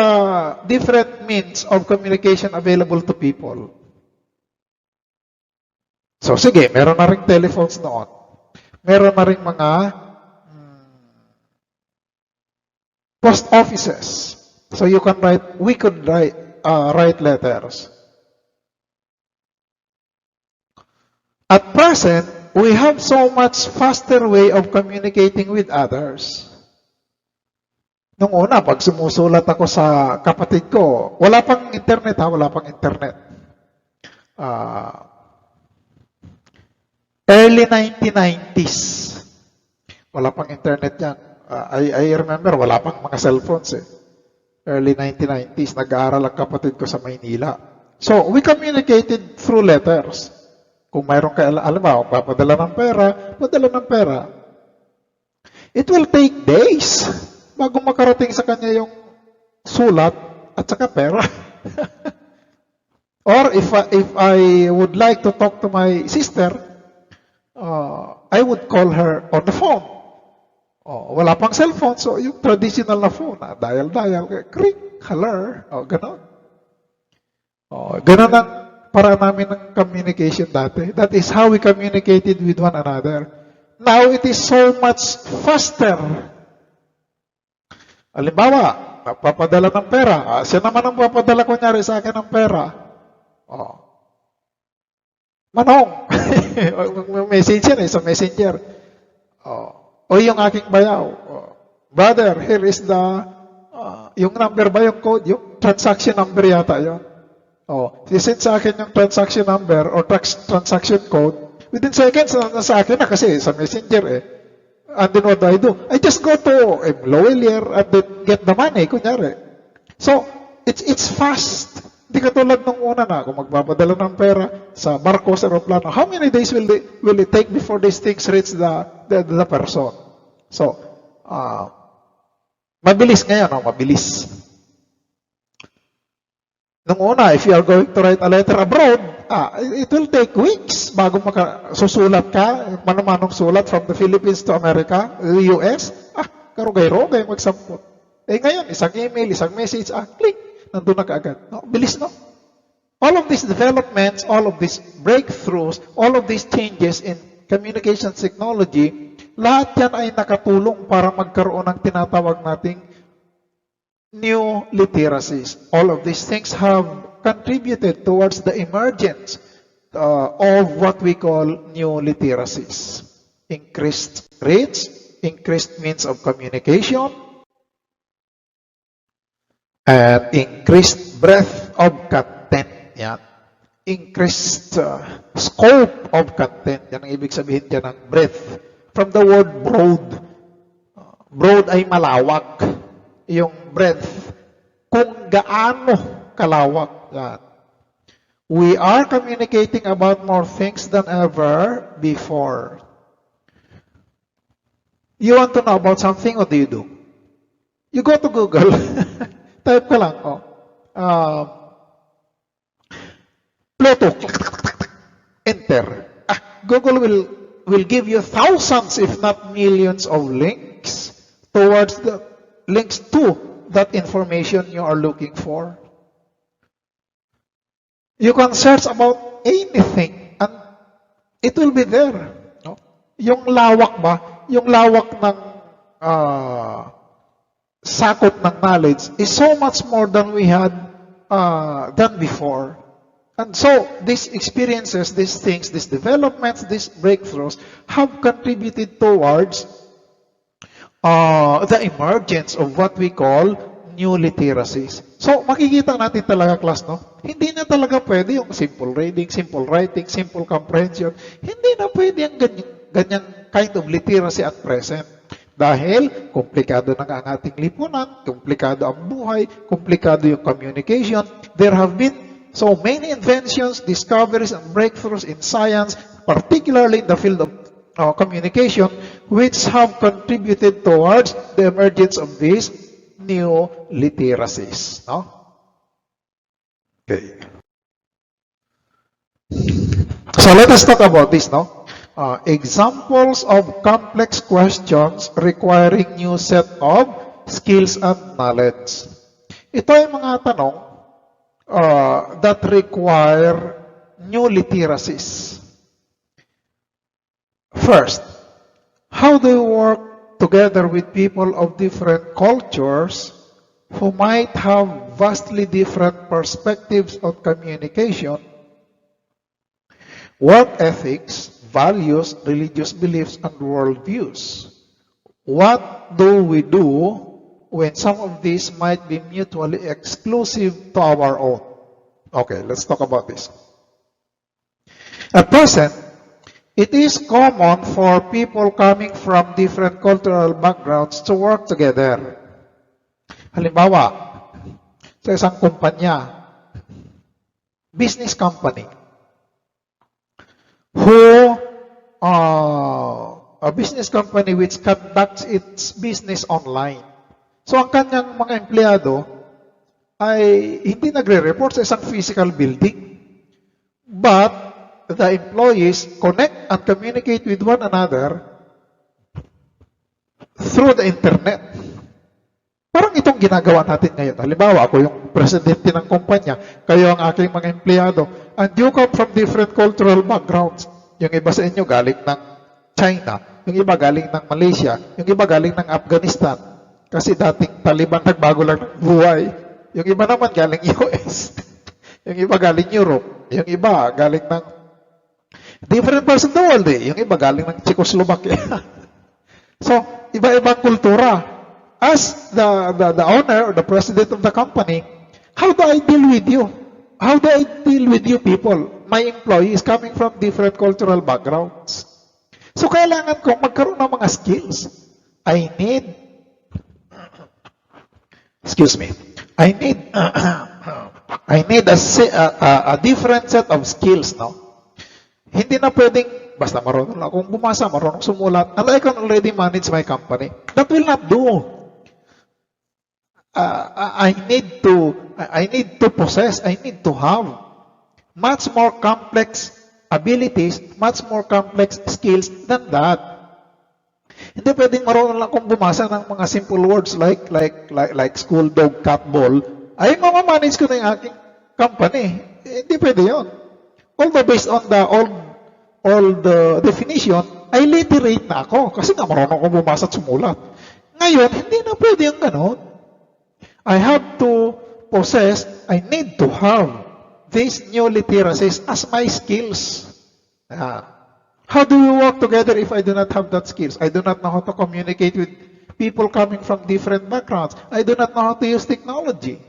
different means of communication available to people? So sige, meron na ring telephones noon. Meron na ring mga post offices. So we could write letters. At present, we have so much faster way of communicating with others. Nung una, pag sumusulat ako sa kapatid ko, wala pang internet wala pang internet. Early 1990s. Wala pang internet yan. I remember, wala pang mga cellphones eh. Early 1990s, nag-aaral ang kapatid ko sa Maynila. So, we communicated through letters. Kung mayroon ka, alam mo, papadala ng pera. It will take days bago makarating sa kanya yung sulat at saka pera. Or if I would like to talk to my sister, I would call her on the phone. Wala pang cellphone, so yung traditional na phone, dial, kring, hello, ganon. Ganon ang para namin ng communication dati. That is how we communicated with one another. Now, it is so much faster. Halimbawa, Nagpapadala ng pera. Siya naman ang papadala kunyari sa akin ng pera. Oh. Manong. Messenger sa messenger. O yung aking bayaw. Brother, here is the, yung number ba yung code? Yung transaction number yata yun. Sisend sa akin yung transaction number or transaction code. Within seconds, nasa akin na kasi sa messenger eh. And then what do? I just go to lawyer and then get the money, kunyari. So, it's fast. Hindi katulad nung una na, kung magpapadala ng pera sa barko, sa aeroplano, how many days will it take before these things reach the person? So, mabilis ngayon, mabilis. Nung una, if you are going to write a letter abroad, it will take weeks bago susulat ka, manumanong sulat from the Philippines to America, the US. Karugay-rugay, magsampot. Ngayon, isang email, isang message, click, nandun na kaagad. Bilis, no? All of these developments, all of these breakthroughs, all of these changes in communications technology, lahat yan ay nakatulong para magkaroon ng tinatawag nating new literacies. All of these things have contributed towards the emergence of what we call new literacies. Increased reach, increased means of communication, and increased breadth of content. Yan. Increased scope of content. Yan ang ibig sabihin dyan ng breadth. From the word broad. Broad ay malawak. Yung breadth, kung gaano kalawak. Yan. We are communicating about more things than ever before. You want to know about something, what do? You go to Google. Type ka lang, Pluto. Enter. Google will give you thousands, if not millions, of links towards the links to that information you are looking for. You can search about anything and it will be there. No? Yung lawak ba? Yung lawak ng sakop ng knowledge is so much more than we had done before. And so, these experiences, these things, these developments, these breakthroughs have contributed towards the emergence of what we call new literacies. So, makikita natin talaga, class, no? Hindi na talaga pwede yung simple reading, simple writing, simple comprehension. Hindi na pwede ang ganyang kind of literacy at present. Dahil, komplikado na ang ating lipunan, komplikado ang buhay, komplikado yung communication. There have been so many inventions, discoveries, and breakthroughs in science, particularly in the field of communication, which have contributed towards the emergence of these new literacies. No? Okay. So let us talk about this, no? Examples of complex questions requiring new set of skills and knowledge. Ito ay mga tanong that require new literacies. First, how do you work together with people of different cultures who might have vastly different perspectives on communication, work ethics, values, religious beliefs, and worldviews? What do we do when some of these might be mutually exclusive to our own? Okay, let's talk about this. At present, it is common for people coming from different cultural backgrounds to work together. Halimbawa, sa isang kumpanya, business company, a business company which conducts its business online. So, ang kanyang mga empleyado ay hindi nagre-report sa isang physical building. But, the employees connect and communicate with one another through the internet. Parang itong ginagawa natin ngayon. Halimbawa, ako yung presidente ng kumpanya, kayo ang aking mga empleyado, and you come from different cultural backgrounds. Yung iba sa inyo galing ng China, yung iba galing ng Malaysia, yung iba galing ng Afghanistan. Kasi dating Taliban nagbago lang ng buhay. Yung iba naman galing US. Yung iba galing Europe. Yung iba galing ng different parts of the world eh. Yung iba galing ng Czechoslovakia. So, iba-ibang kultura. As the owner or the president of the company, how do I deal with you? How do I deal with you people? My employee is coming from different cultural backgrounds. So, kailangan ko magkaroon ng mga skills. I need a different set of skills, no? Hindi na pwedeng, basta marunong lang akong bumasa, marunong sumulat, and I can already manage my company. That will not do. I need to possess, I need to have much more complex abilities, much more complex skills than that. Hindi pwedeng marunong lang akong bumasa ng mga simple words like school dog, cat, ball. Ay, mamamanage ko na yung aking company. Hindi pwede yun. Although based on the old definition, ay literate na ako. Kasi nga marunong akong bumasa at sumulat. Ngayon, hindi na pwede yung ganon. I have to possess, I need to have these new literacies as my skills. How do we work together if I do not have that skills? I do not know how to communicate with people coming from different backgrounds. I do not know how to use technology.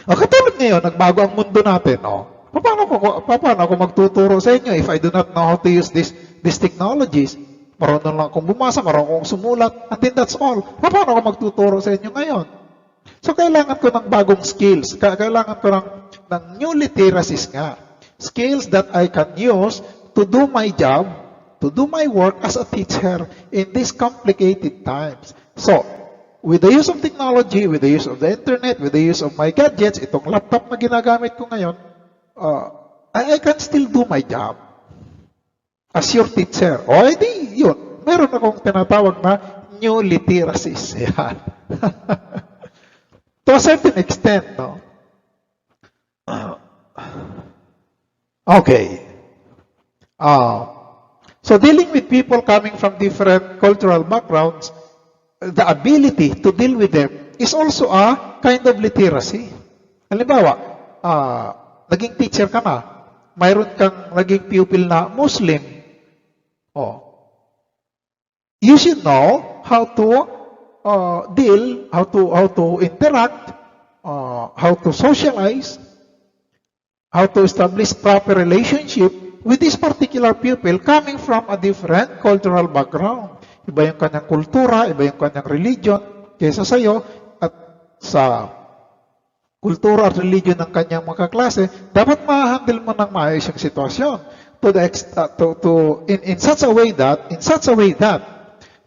Katulad ngayon, nagbago ang mundo natin. Paano ako magtuturo sa inyo if I do not know how to use these technologies? Marunong lang akong bumasa, marunong akong sumulat, and then that's all. Paano ako magtuturo sa inyo ngayon? So, kailangan ko ng bagong skills. Kailangan ko ng new literacies nga. Skills that I can use to do my job, to do my work as a teacher in these complicated times. So, with the use of technology, with the use of the internet, with the use of my gadgets, itong laptop na ginagamit ko ngayon, I can still do my job as your teacher. O, edi, yun. Meron akong tinatawag na new literacies. Yan. To a certain extent, no? Okay. So dealing with people coming from different cultural backgrounds, the ability to deal with them is also a kind of literacy. Halimbawa, naging teacher ka na, mayroon kang naging pupil na Muslim. You should know how to deal, how to interact, how to socialize, how to establish proper relationship with this particular pupil coming from a different cultural background. Iba yung kanyang kultura, iba yung kanyang religion kaysa sa'yo, at sa kultura at religion ng kanyang mga kaklase, dapat ma-handle mo ng maayos yung sitwasyon in such a way that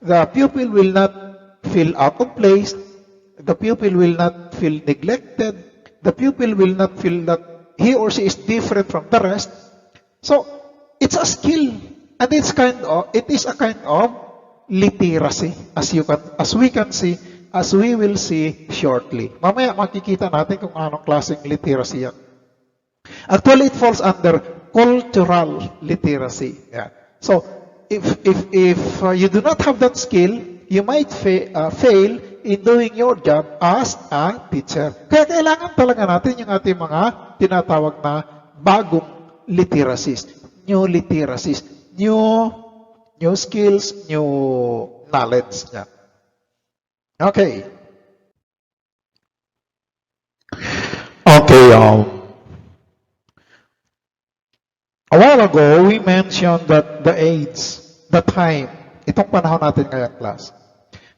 the pupil will not feel out of place, the pupil will not feel neglected, the pupil will not feel that he or she is different from the rest. So, it's a skill, and it is a kind of literacy, as we will see shortly. Mamaya makikita natin kung anong klaseng literacy yan. Actually, it falls under cultural literacy. Yeah. So, if you do not have that skill, you might fail in doing your job as a teacher. Kaya kailangan talaga natin yung ating mga tinatawag na bagong literacies, new literacies, new skills, new knowledge. Yeah. Okay. A while ago, we mentioned that the age, the time, itong panahon natin ngayon, class,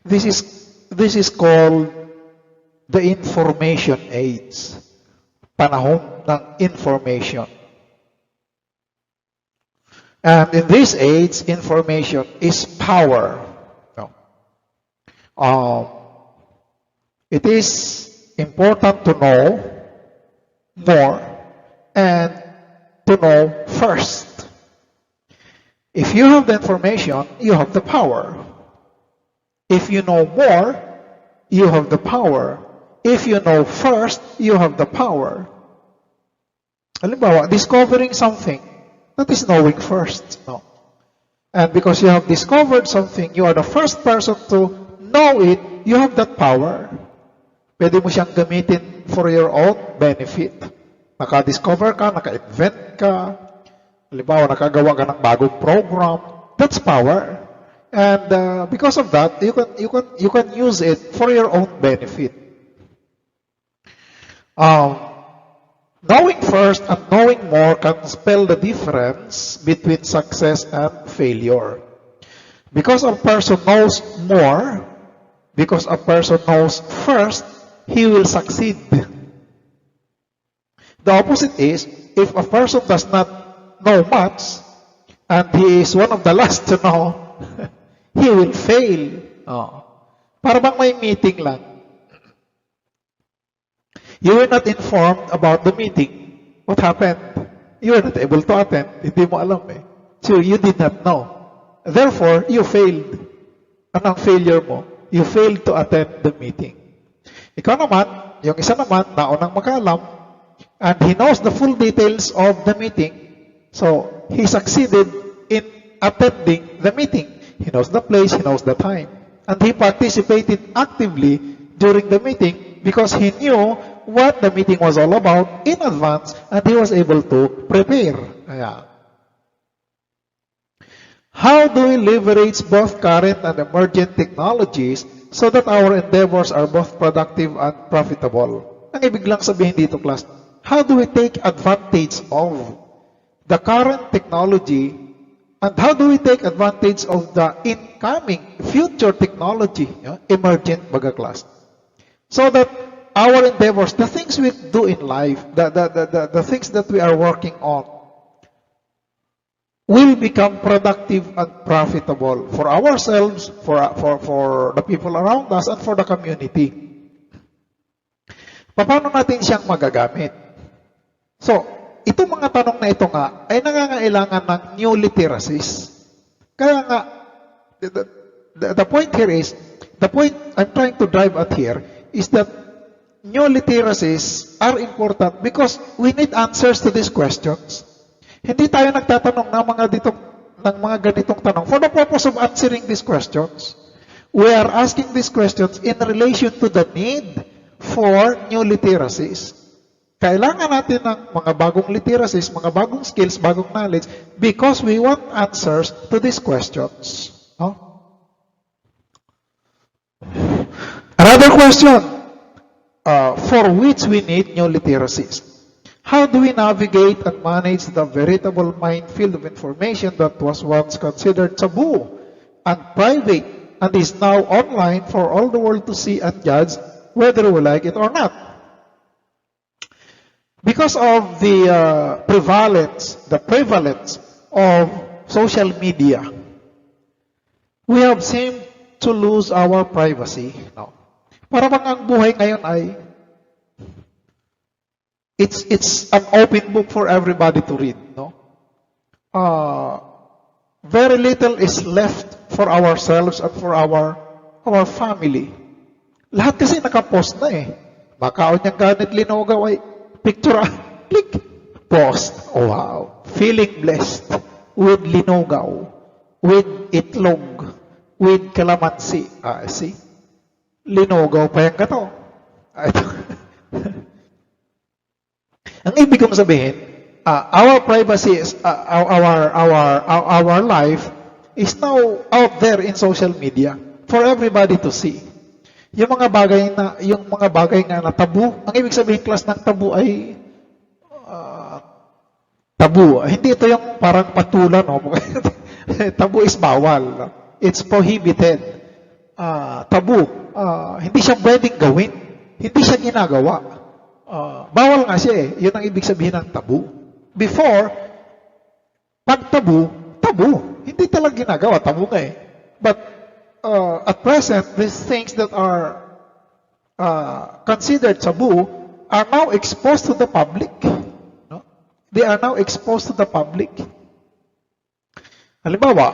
this is called the information age. Panahon ng information. And in this age, information is power. It is important to know more and to know first. If you have the information, you have the power. If you know more, you have the power. If you know first, you have the power. Halimbawa, discovering something, that is knowing first. No. And because you have discovered something, you are the first person to know it, you have that power. Pwede mo siyang gamitin for your own benefit. Naka-discover ka, naka-invent ka, halimbawa, nakagawa ka ng bagong program, that's power. And because of that, you can use it for your own benefit. Knowing first and knowing more can spell the difference between success and failure. Because a person knows more, because a person knows first, he will succeed. The opposite is, if a person does not know much, and he is one of the last to know, he will fail. Para bang may meeting lang. You were not informed about the meeting. What happened? You were not able to attend. Hindi mo alam eh. So you did not know. Therefore, you failed. Anong failure mo? You failed to attend the meeting. Ikaw naman, yung isa naman, naunang makaalam, and he knows the full details of the meeting. So, he succeeded in attending the meeting. He knows the place, he knows the time. And he participated actively during the meeting because he knew what the meeting was all about in advance and he was able to prepare. Ayan. How do we leverage both current and emergent technologies so that our endeavors are both productive and profitable? Ang ibig lang sabihin dito, class, how do we take advantage of the current technology and how do we take advantage of the incoming future technology, emergent baga class, so that our endeavors, the things we do in life, the things that we are working on, will become productive and profitable for ourselves, for the people around us, and for the community. Paano natin siyang magagamit? So, itong mga tanong na ito nga ay nangangailangan ng new literacies. Kaya nga, the point here is, the point I'm trying to drive at here is that new literacies are important because we need answers to these questions. Hindi tayo nagtatanong ng mga ganitong tanong for the purpose of answering these questions. We are asking these questions in relation to the need for new literacies. Kailangan natin ng mga bagong literacies, mga bagong skills, bagong knowledge because we want answers to these questions. No? Another question for which we need new literacies. How do we navigate and manage the veritable minefield of information that was once considered taboo and private and is now online for all the world to see and judge whether we like it or not? Because of the prevalence of social media, we have seemed to lose our privacy. No. Para bang ang buhay ngayon ay it's an open book for everybody to read, no? Very little is left for ourselves and for our family. Lahat kasi nakapost na eh. Makaon niyang ganit linogaw ay picture, click, post. Oh, wow. Feeling blessed with linogaw, with itlog, with calamansi. See? Linogaw pa yan gato. Ang ibig kong sabihin, our privacy is, our life is now out there in social media for everybody to see. Yung mga bagay nga na tabu, ang ibig sabihin class ng tabu ay tabu. Hindi ito yung parang patulan, no? Tabu is bawal. It's prohibited. Tabu. Hindi siya pwedeng gawin. Hindi siya ginagawa. Bawal nga siya eh. Yun ang ibig sabihin ng tabu. Before, pag tabu, hindi talaga ginagawa. Tabu nga eh. But at present, these things that are considered taboo are now exposed to the public. No? They are now exposed to the public. Halimbawa,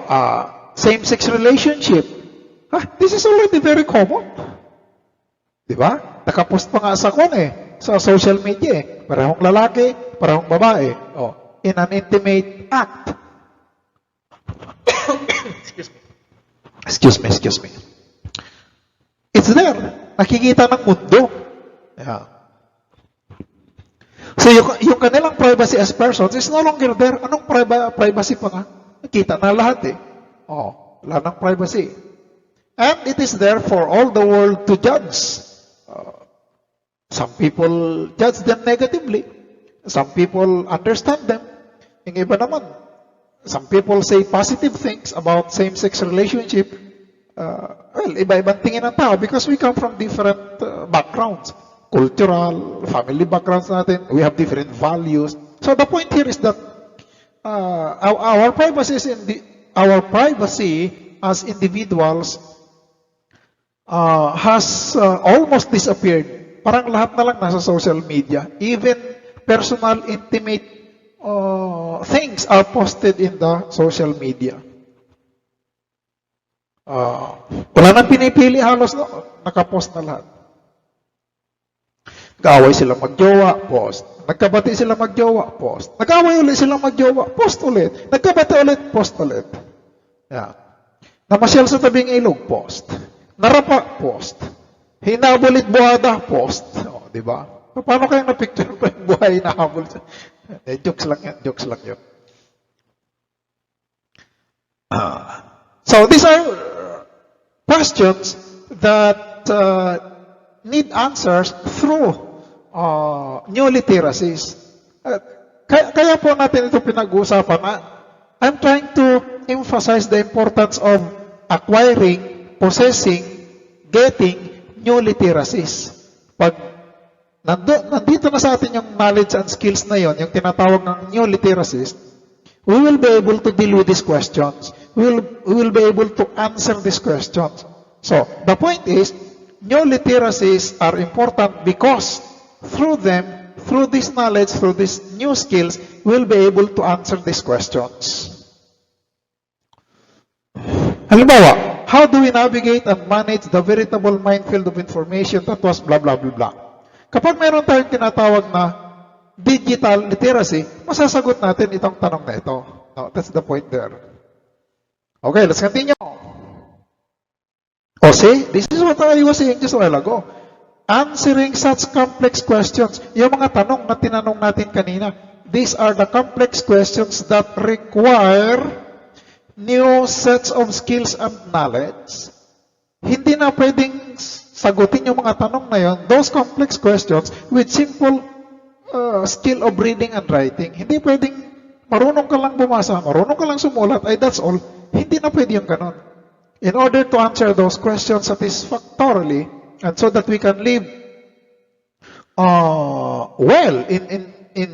same-sex relationship. This is already very common. Diba? Nakapost pa nga sa sa social media eh. Parehong lalaki, parehong babae. In an intimate act. Excuse me. there. Nakikita ng mundo. Yeah. So yung kanilang privacy as persons is no longer there. Anong privacy pa nga? Nakita na lahat eh. Wala ng privacy. And it is there for all the world to judge. Some people judge them negatively. Some people understand them. Yung iba naman, some people say positive things about same-sex relationship. Well, iba-ibang tingin ng tao because we come from different backgrounds. Cultural, family backgrounds natin. We have different values. So the point here is that our privacy as individuals has almost disappeared. Parang lahat na lang nasa social media. Even personal, intimate things are posted in the social media. Wala nang pinipili halos, no? Nakapost na lahat. Nag-away sila magjowa, post. Nagkabati sila magjowa, post. Nag-away ulit sila magjowa, post ulit. Nagkabati ulit, post ulit. Yeah. Namasyal sa tabing ilog, post. Narapa, post. Hinabulit buhada, post. Di ba? Paano kayo na-picture ko yung buhay hinahabol? Jokes lang yan. So these are questions that need answers through new literacies. Kaya po natin ito pinag-uusapan. I'm trying to emphasize the importance of acquiring, possessing, getting new literacies. Pag nandito na sa atin yung knowledge and skills na yon, yung tinatawag ng new literacies, we will be able to deal with these questions. We will be able to answer these questions. So, the point is, new literacies are important because through them, through this knowledge, through these new skills, we'll be able to answer these questions. Halimbawa, how do we navigate and manage the veritable minefield of information that was blah, blah, blah, blah? Kapag mayroon tayong tinatawag na digital literacy, masasagot natin itong tanong na ito. No, that's the point there. Okay, let's continue. See, this is what I was saying just a while ago. Answering such complex questions, yung mga tanong na tinanong natin kanina, these are the complex questions that require new sets of skills and knowledge. Hindi na pwedeng sagutin yung mga tanong na yon, those complex questions, with simple skill of reading and writing. Hindi pwedeng marunong ka lang bumasa, marunong ka lang sumulat, ay that's all. Hindi na pwede yung ganon. In order to answer those questions satisfactorily, and so that we can live well in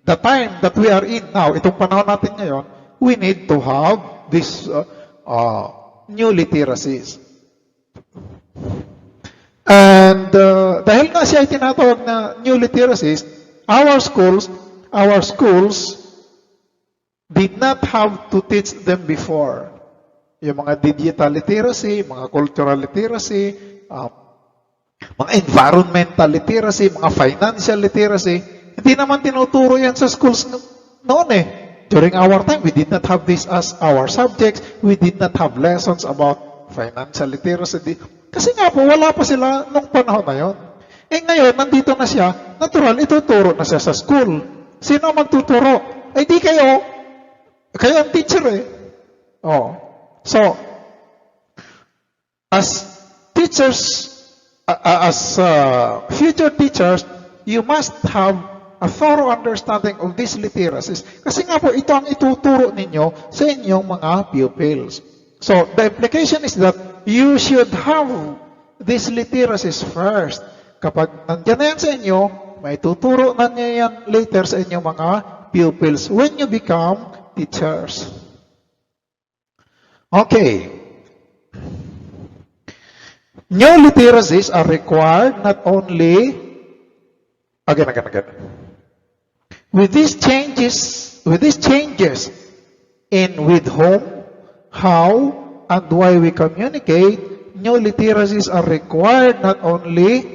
the time that we are in now, itong panahon natin ngayon, we need to have these new literacies. And dahil nga siya ay tinatawag na new literacies, our schools did not have to teach them before. Yung mga digital literacy, mga cultural literacy, mga environmental literacy, mga financial literacy, hindi naman tinuturo yan sa schools noon eh. During our time, we did not have this as our subjects. We did not have lessons about financial literacy. Kasi nga po, wala pa sila nung panahon na yon. Ngayon, nandito na siya, natural, ituturo na siya sa school. Sino magtuturo? Di kayo. Kayo ang teacher eh. So, as teachers, future teachers, you must have a thorough understanding of these literacies. Kasi nga po, ito ang ituturo ninyo sa inyong mga pupils. So, the implication is that you should have these literacies first. Kapag nandiyan na yan sa inyo, may tuturo na niya yan later sa inyong mga pupils when you become teachers. Okay. New literacies are required not only again. With these changes in with whom, how, and why we communicate, new literacies are required not only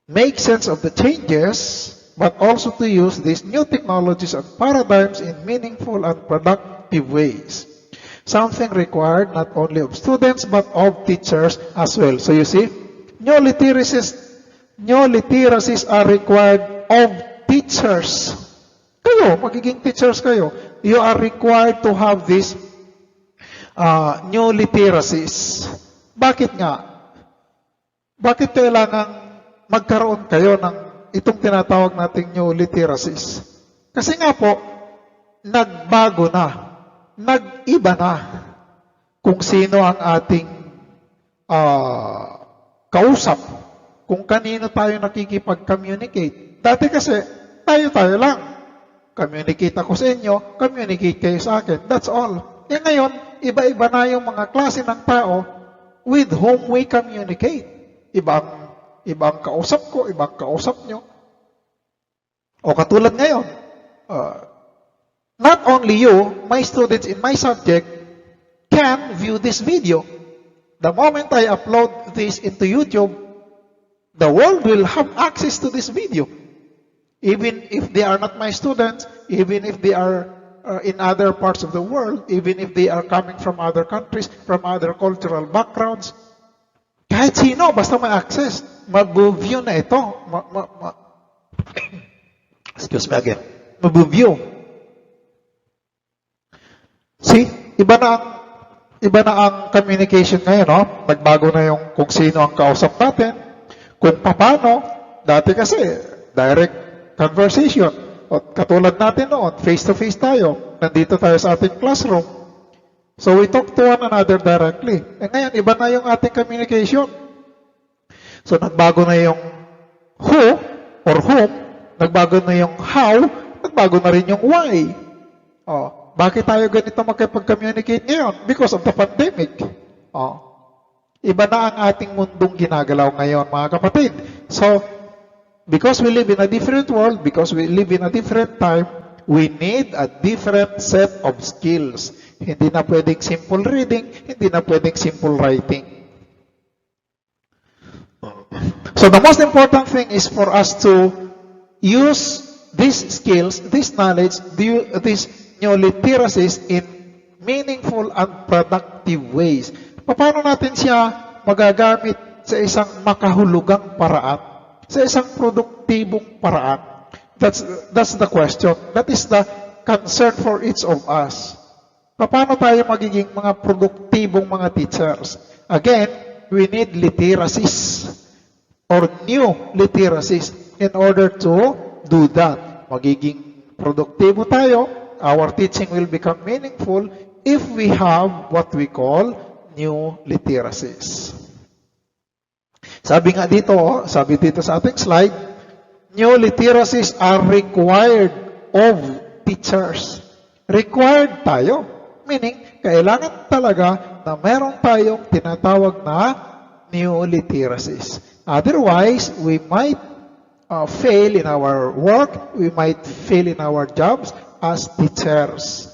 make sense of the changes, but also to use these new technologies and paradigms in meaningful and productive ways. Something required not only of students but of teachers as well. So you see, new literacies are required of teachers. Kayo, magiging teachers kayo. You are required to have this new literacies. Bakit nga? Bakit kailangan magkaroon kayo ng itong tinatawag nating new literacies? Kasi nga po, nagbago na. Nag-iba na kung sino ang ating kausap, kung kanino tayo nakikipag-communicate. Dati kasi, tayo-tayo lang. Communicate ako sa inyo, communicate kayo sa akin. That's all. E ngayon, iba-iba na yung mga klase ng tao with whom we communicate. Ibang kausap ko, ibang kausap nyo. O katulad ngayon, not only you, my students in my subject, can view this video. The moment I upload this into YouTube, the world will have access to this video. Even if they are not my students, even if they are in other parts of the world, even if they are coming from other countries, from other cultural backgrounds, kahit sino, basta may access, mag-view na ito. Excuse me again. Mag-view. See, iba na ang communication ngayon, no? Nagbago na yung kung sino ang kausap natin, kung paano. Dati kasi, direct conversation. At katulad natin noon, face-to-face tayo. Nandito tayo sa ating classroom. So we talk to one another directly. E ngayon, iba na yung ating communication. So nagbago na yung who or whom, nagbago na yung how, nagbago na rin yung why. Bakit tayo ganito makipag-communicate ngayon? Because of the pandemic. Iba na ang ating mundong ginagalaw ngayon, mga kapatid. So, because we live in a different world, because we live in a different time, we need a different set of skills. Hindi na pwedeng simple reading, hindi na pwedeng simple writing. So the most important thing is for us to use these skills, this knowledge, these new literacies in meaningful and productive ways. Paano natin siya magagamit sa isang makahulugang paraan? Sa isang produktibong paraan? That's the question. That is the concern for each of us. Paano tayo magiging mga produktibong mga teachers? Again, we need literacies or new literacies in order to do that. Magiging produktibo tayo, our teaching will become meaningful if we have what we call new literacies. Sabi dito sa ating slide, new literacies are required of teachers. Required tayo. Meaning, kailangan talaga na meron tayong tinatawag na new literacies. Otherwise, we might fail in our work, we might fail in our jobs as teachers.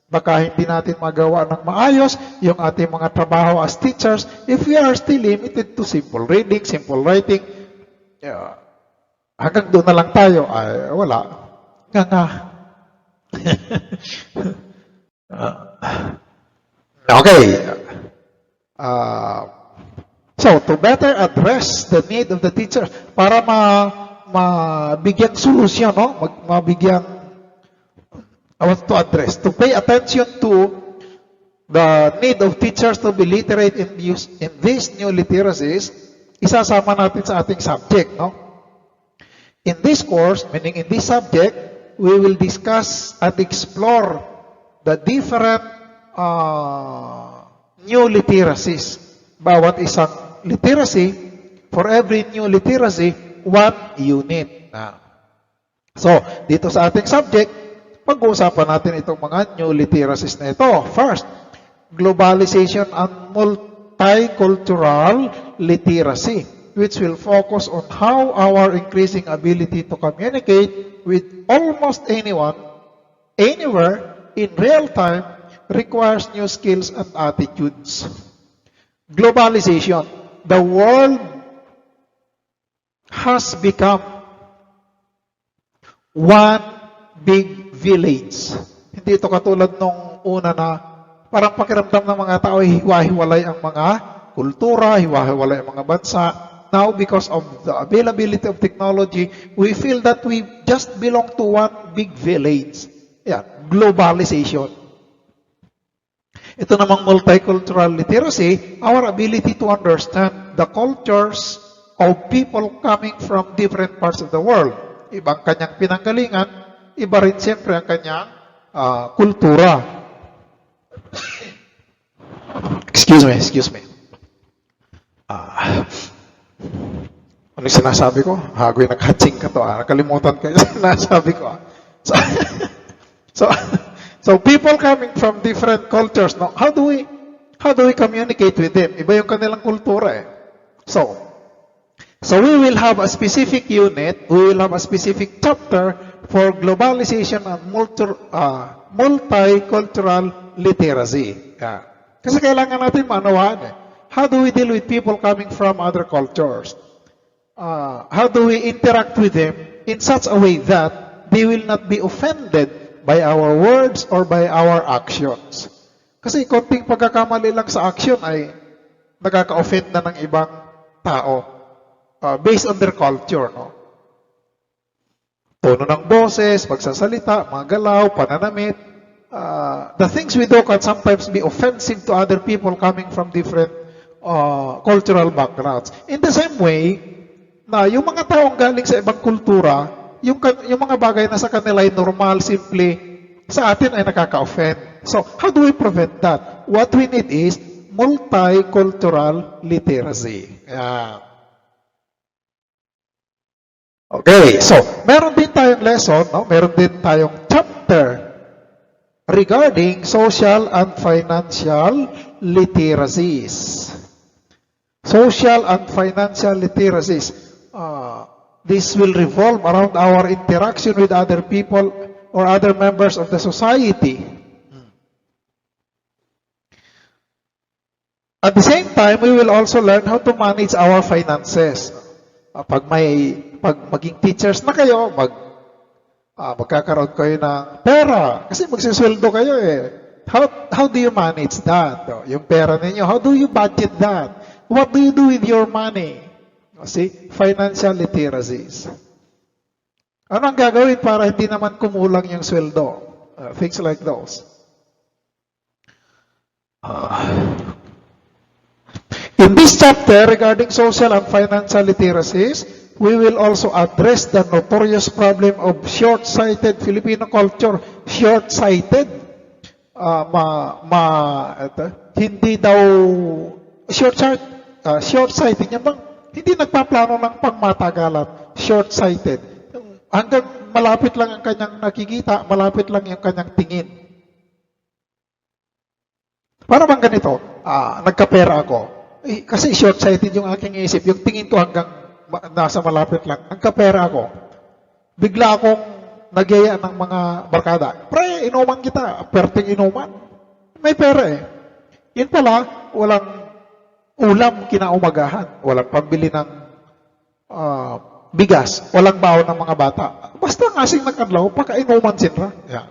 Baka hindi natin magawa ng maayos yung ating mga trabaho as teachers if we are still limited to simple reading, simple writing. Hanggang doon na lang tayo, ay wala. Nga. Okay. So, to better address the need of the teacher, para mabigyan solusyon, no? Mabigyan, I want to address, to pay attention to the need of teachers to be literate in these new literacies, isasama natin sa ating subject, no? In this course, meaning in this subject, we will discuss and explore the different new literacies. Bawat isang literacy, for every new literacy, one unit. So, dito sa ating subject, pag-uusapan natin itong mga new literacies na ito. First, globalization and multicultural literacy, which will focus on how our increasing ability to communicate with almost anyone, anywhere, in real time, requires new skills and attitudes. Globalization. The world has become one big village. Hindi ito katulad nung una na Parang pakiramdam ng mga tao, hiwa-hiwalay ang mga kultura, hiwa-hiwalay ang mga bansa. Now, because of the availability of technology, we feel that we just belong to one big village. Yeah, globalization. Ito namang multicultural literacy, our ability to understand the cultures of people coming from different parts of the world. Ibang kanyang pinanggalingan, iba rin siyempre ang kanyang kultura. Excuse me. Ano yung sinasabi ko? Hagoy naghatsing ka to. Nakalimutan ko yung sinasabi ko. So people coming from different cultures, no? How do we communicate with them? Iba yung kanilang kultura eh. So we will have a specific unit, we will have a specific chapter for globalization and multicultural literacy. Yeah. Kasi kailangan natin maunawaan eh. How do we deal with people coming from other cultures? How do we interact with them in such a way that they will not be offended by our words or by our actions? Kasi konting pagkakamali lang sa action ay nakaka-offend na ng ibang tao based on their culture. No? Tono ng boses, pagsasalita, mga galaw, pananamit. The things we do can sometimes be offensive to other people coming from different cultural backgrounds. In the same way, na yung mga taong galing sa ibang kultura, yung mga bagay na sa kanila ay normal, simple, sa atin ay nakaka-offend. So, how do we prevent that? What we need is multicultural literacy. Okay, so, meron din tayong lesson, no? Meron din tayong chapter regarding social and financial literacies. Social and financial literacies. This will revolve around our interaction with other people or other members of the society. At the same time, we will also learn how to manage our finances. Pag maging teachers na kayo, magkakaroon kayo ng pera. Kasi magsisweldo kayo eh. How do you manage that? Yung pera ninyo, how do you budget that? What do you do with your money? See, financial literacies. Ano ang gagawin para hindi naman kumulang yung sweldo? Things like those. In this chapter regarding social and financial literacies, we will also address the notorious problem of short-sighted Filipino culture. Short-sighted. Hindi daw short-sighted. Yan bang hindi nagpaplano ng pangmatagalan. Short-sighted. Hanggang malapit lang ang kanyang nakikita, malapit lang yung kanyang tingin. Para bang ganito? Nagkapera ako. Kasi short-sighted yung aking isip. Yung tingin ko hanggang nasa malapit lang. Nagkapera ako. Bigla akong nagyaya ng mga barkada. Pre, inuman kita. Perting inuman. May pera eh. Yun pala, walang ulam kinaumagahan. Walang pambili ng bigas. Walang baon ng mga bata. Basta nga sing nagkadlaw, pakainuman sinra. Yeah.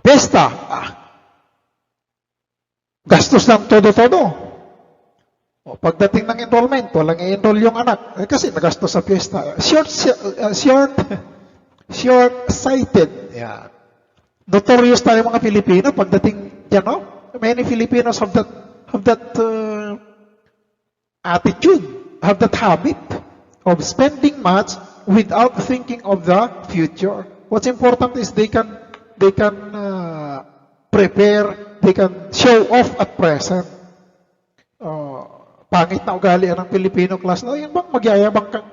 Pesta. Gastos ng todo-todo. Pagdating ng enrollment, walang i-enroll yung anak. Kasi nagastos sa piyesta. Short-sighted. Yeah. Notorious tayo mga Pilipino pagdating dyan, no? Many Filipinos have that attitude, have that habit of spending much without thinking of the future. What's important is they can prepare, they can show off at present. Pangit na ugali ng Filipino class na, yun bang magyayabang kang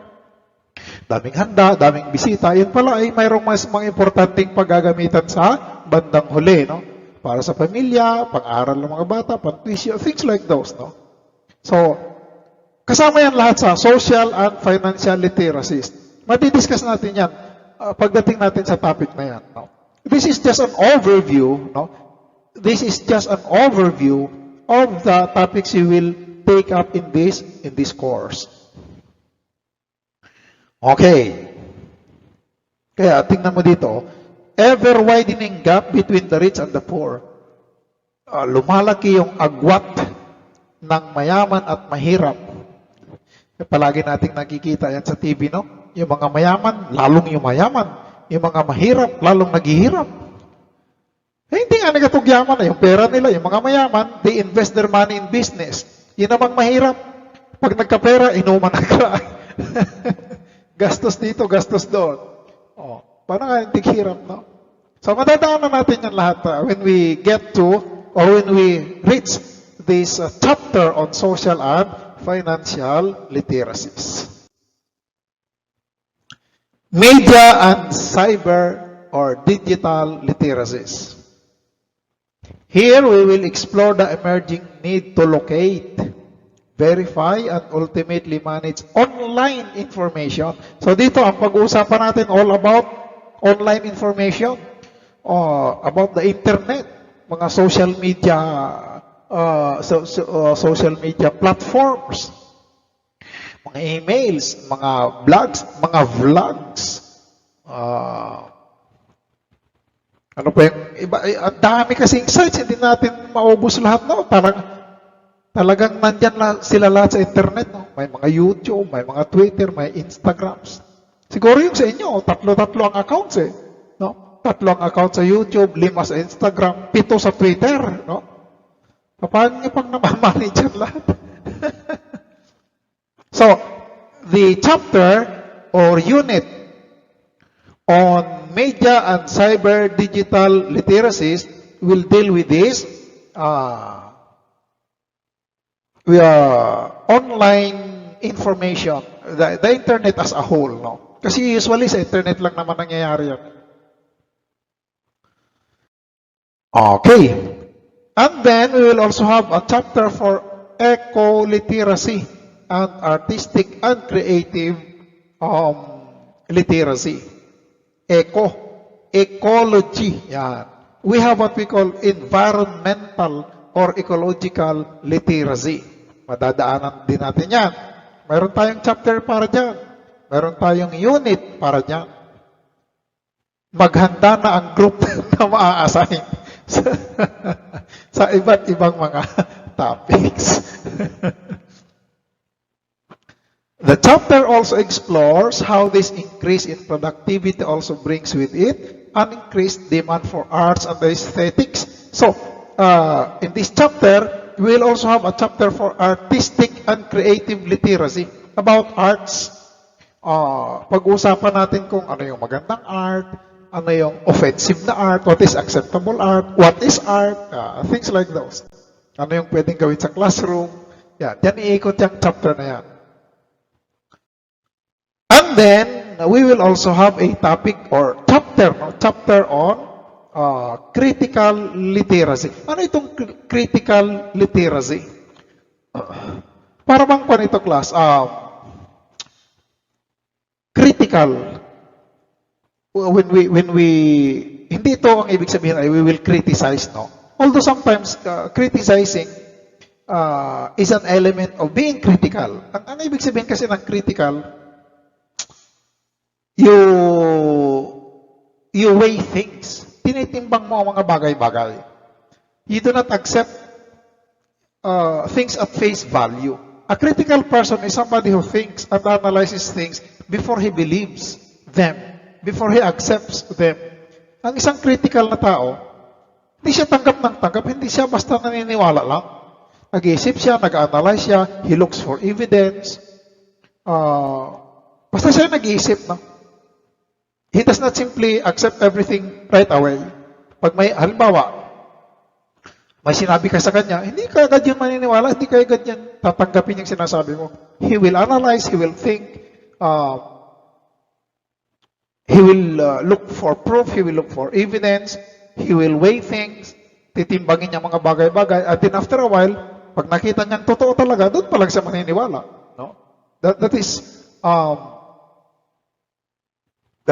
daming handa, daming bisita, yun pala ay mayroong mas mga importanteng paggagamitan sa bandang huli, no? Para sa pamilya, pang-aral ng mga bata, pang-tuition, things like those, no? So, kasama yan lahat sa social and financial literacies. Matidiscuss natin yan pagdating natin sa topic na yan, no? This is just an overview, no? This is just an overview of the topics you will take up in this course. Okay. Kaya tingnan mo dito, ever widening gap between the rich and the poor. lumalaki yung agwat ng mayaman at mahirap. Palagi nating nakikita yan sa TV, no? Yung mga mayaman, lalong yumayaman. Yung mga mahirap, lalong naghihirap. Hindi nga nagatugyaman na yung pera nila. Yung mga mayaman, they invest their money in business. Yun namang mahirap. Pag nagkapera, inuman na gastos dito, gastos doon. Paano nga yung tighirap, no? So, matadaanan natin yan lahat when we get to, or when we reach this chapter on social and financial literacies. Media and cyber or digital literacies. Here we will explore the emerging need to locate, verify, and ultimately manage online information. So dito ang pag-uusapan natin all about online information, about the internet, mga social media social media platforms, mga emails, mga blogs, mga vlogs, ano pa yung iba, ang dami kasing sites, hindi natin maubos lahat, no? Talagang nandyan sila lahat sa internet, no? May mga YouTube, may mga Twitter, may Instagrams. Siguro yung sa inyo, tatlo ang accounts no? 3 ang account sa YouTube, 5 sa Instagram, 7 sa Twitter, no? Paano niyo pang namamanage yan lahat? So, the chapter or unit on media and cyber digital literacies will deal with this online information, the internet as a whole, no? Kasi usually sa internet lang naman nangyayari yan. Okay. And then we will also have a chapter for eco-literacy and artistic and creative literacy. Ecology. Yan. We have what we call environmental or ecological literacy. Madadaanan din natin yan. Mayroon tayong chapter para dyan. Mayroon tayong unit para dyan. Maghanda na ang group na maa-assign sa iba't ibang mga topics. The chapter also explores how this increase in productivity also brings with it an increased demand for arts and aesthetics. So, in this chapter, we will also have a chapter for artistic and creative literacy about arts. Pag-uusapan natin kung ano yung magandang art, ano yung offensive na art, what is acceptable art, what is art, things like those. Ano yung pwedeng gawin sa classroom. Yan iikot yung chapter na yan. And then, we will also have a topic or chapter on critical literacy. Ano itong critical literacy? Para bang ito, class? Critical. When we hindi ito ang ibig sabihin ay we will criticize, no? Although sometimes criticizing is an element of being critical. Ang ibig sabihin kasi ng critical, you weigh things. Tinitimbang mo ang mga bagay-bagay. You do not accept things at face value. A critical person is somebody who thinks and analyzes things before he believes them, before he accepts them. Ang isang critical na tao, hindi siya tanggap ng tanggap, hindi siya basta naniniwala lang. Nag-iisip siya, nag-analyze siya, he looks for evidence. Basta siya nag-iisip, no? He does not simply accept everything right away. Pag may, halimbawa, may sinabi ka sa kanya, hindi ka agad yun maniniwala, hindi ka agad yan tatanggapin yung sinasabi mo. He will analyze, he will think, he will look for proof, he will look for evidence, he will weigh things, titimbangin niya mga bagay-bagay, at then after a while, pag nakita niya totoo talaga, doon pa lang siya maniniwala. No? That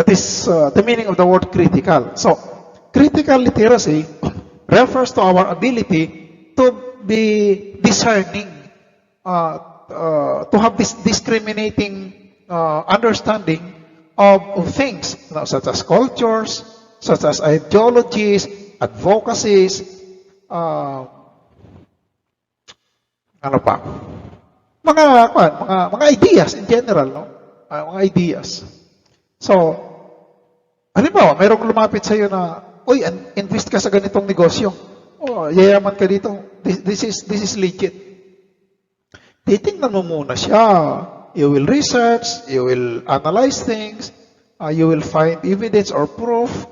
is the meaning of the word critical. So, critical literacy refers to our ability to be discerning, to have this discriminating understanding of things, such as cultures, such as ideologies, advocacies, uh, ano pa? Mga ideas in general, no? Mga ideas. So, halimbawa, mayroong lumapit sa iyo na, uy, invest ka sa ganitong negosyo. Oh, yayaman ka dito. This is legit. Titingnan mo muna siya. You will research, you will analyze things, you will find evidence or proof.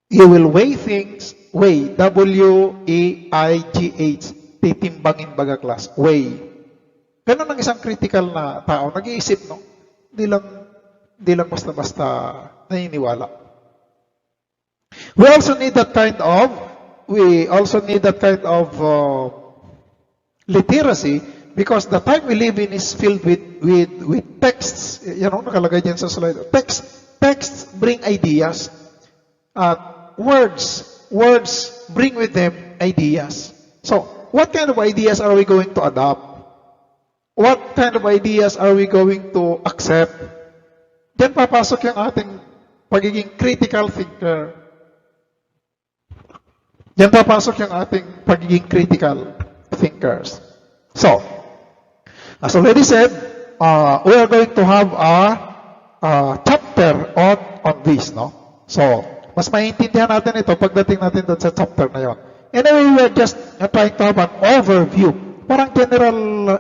You will weigh things. Weigh. W-E-I-G-H. Titimbangin baga class. Weigh. Ganun ang isang critical na tao. Nag-iisip, no? Hindi lang basta-basta naniniwala. We also need that kind of literacy because the time we live in is filled with texts. Yan ang nakalagay dyan sa slide. Texts bring ideas. Words bring with them ideas. So, what kind of ideas are we going to adopt? What kind of ideas are we going to accept? Diyan papasok yung ating pagiging critical thinker. Diyan papasok yung ating pagiging critical thinkers. So, as already said, we are going to have a chapter on this, no? So, mas maintindihan natin ito pagdating natin doon sa chapter na yon. Anyway, we are just trying to have an overview. Parang general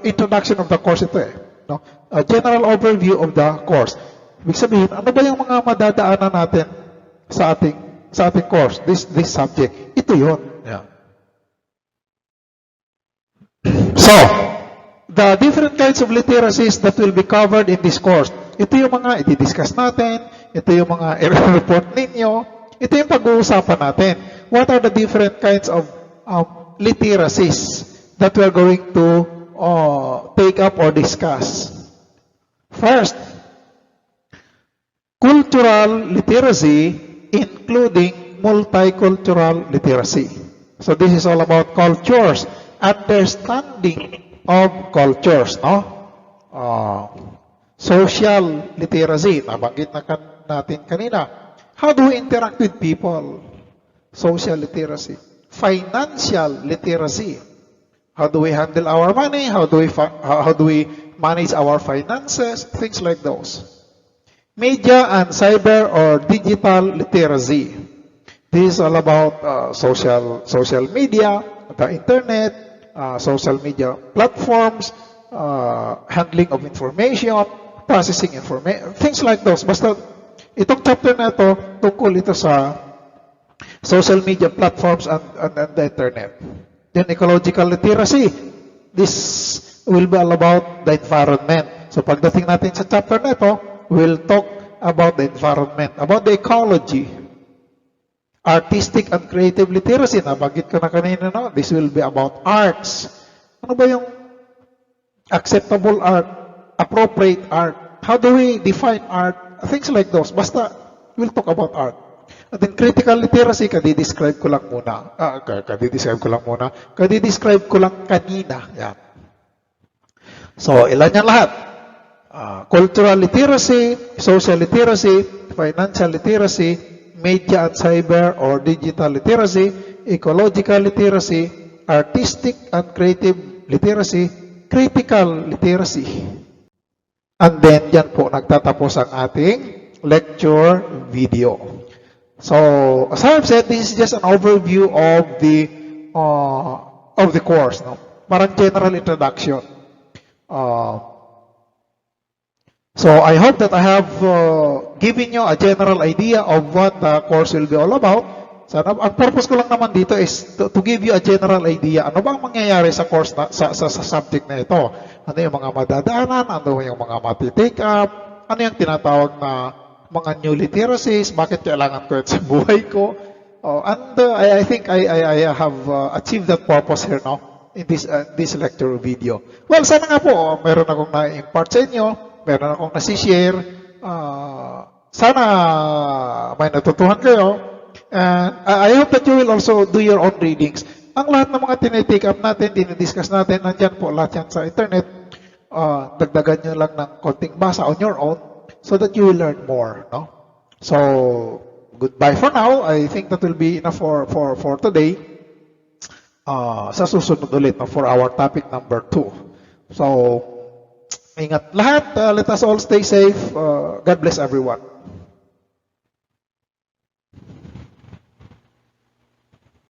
introduction of the course ito eh. No? A general overview of the course. Ibig sabihin, ano ba yung mga madadaanan natin sa ating course, this subject? Ito yun. Yeah. So, the different kinds of literacies that will be covered in this course. Ito yung mga i-discuss natin, ito yung mga i-report ninyo, ito yung pag-uusapan natin. What are the different kinds of literacies that we are going to take up or discuss? First, cultural literacy, including multicultural literacy. So this is all about cultures, understanding of cultures, no? Social literacy, nabanggit na natin kanina. How do we interact with people? Social literacy. Financial literacy. How do we handle our money? How do we manage our finances? Things like those. Media and cyber or digital literacy. This is all about social media, the internet, social media platforms, handling of information, processing information, things like those. Basta itong chapter na ito, tungkol ito sa social media platforms and the internet. Then ecological literacy. This will be all about the environment. So pagdating natin sa chapter na ito, we'll talk about the environment, about the ecology. Artistic and creative literacy. Nabanggit ko na kanina, no? This will be about arts. Ano ba yung acceptable art, appropriate art? How do we define art? Things like those. Basta, we'll talk about art. And then critical literacy, kadi-describe ko lang muna. Kadi-describe ko lang kanina. Yan. So, ilan yan lahat? Cultural literacy, social literacy, financial literacy, media and cyber or digital literacy, ecological literacy, artistic and creative literacy, critical literacy. And then, yan po, nagtatapos ang ating lecture video. So, as I've said, this is just an overview of the course, no? Parang general introduction. So, I hope that I have given you a general idea of what the course will be all about. So, ang purpose ko lang naman dito is to give you a general idea. Ano ba ang mangyayari sa course sa subject na ito? Ano yung mga madadaanan? Ano yung mga matitake up? Ano yung tinatawag na mga new literacies? Bakit kailangan ko sa buhay ko? I think I have achieved that purpose here now in this lecture video. Well, sana nga po, meron akong na-impart sa inyo, meron akong nasi-share. Sana may natutuhan kayo. And I hope that you will also do your own readings. Ang lahat ng mga tinitake up natin, dinidiscuss natin, nandyan po lahat yan sa internet. Dagdagan nyo lang ng konting basa on your own so that you will learn more. No? So, goodbye for now. I think that will be enough for today. Sa susunod ulit for our topic number 2. So, ingat lahat. Let us all stay safe. God bless everyone.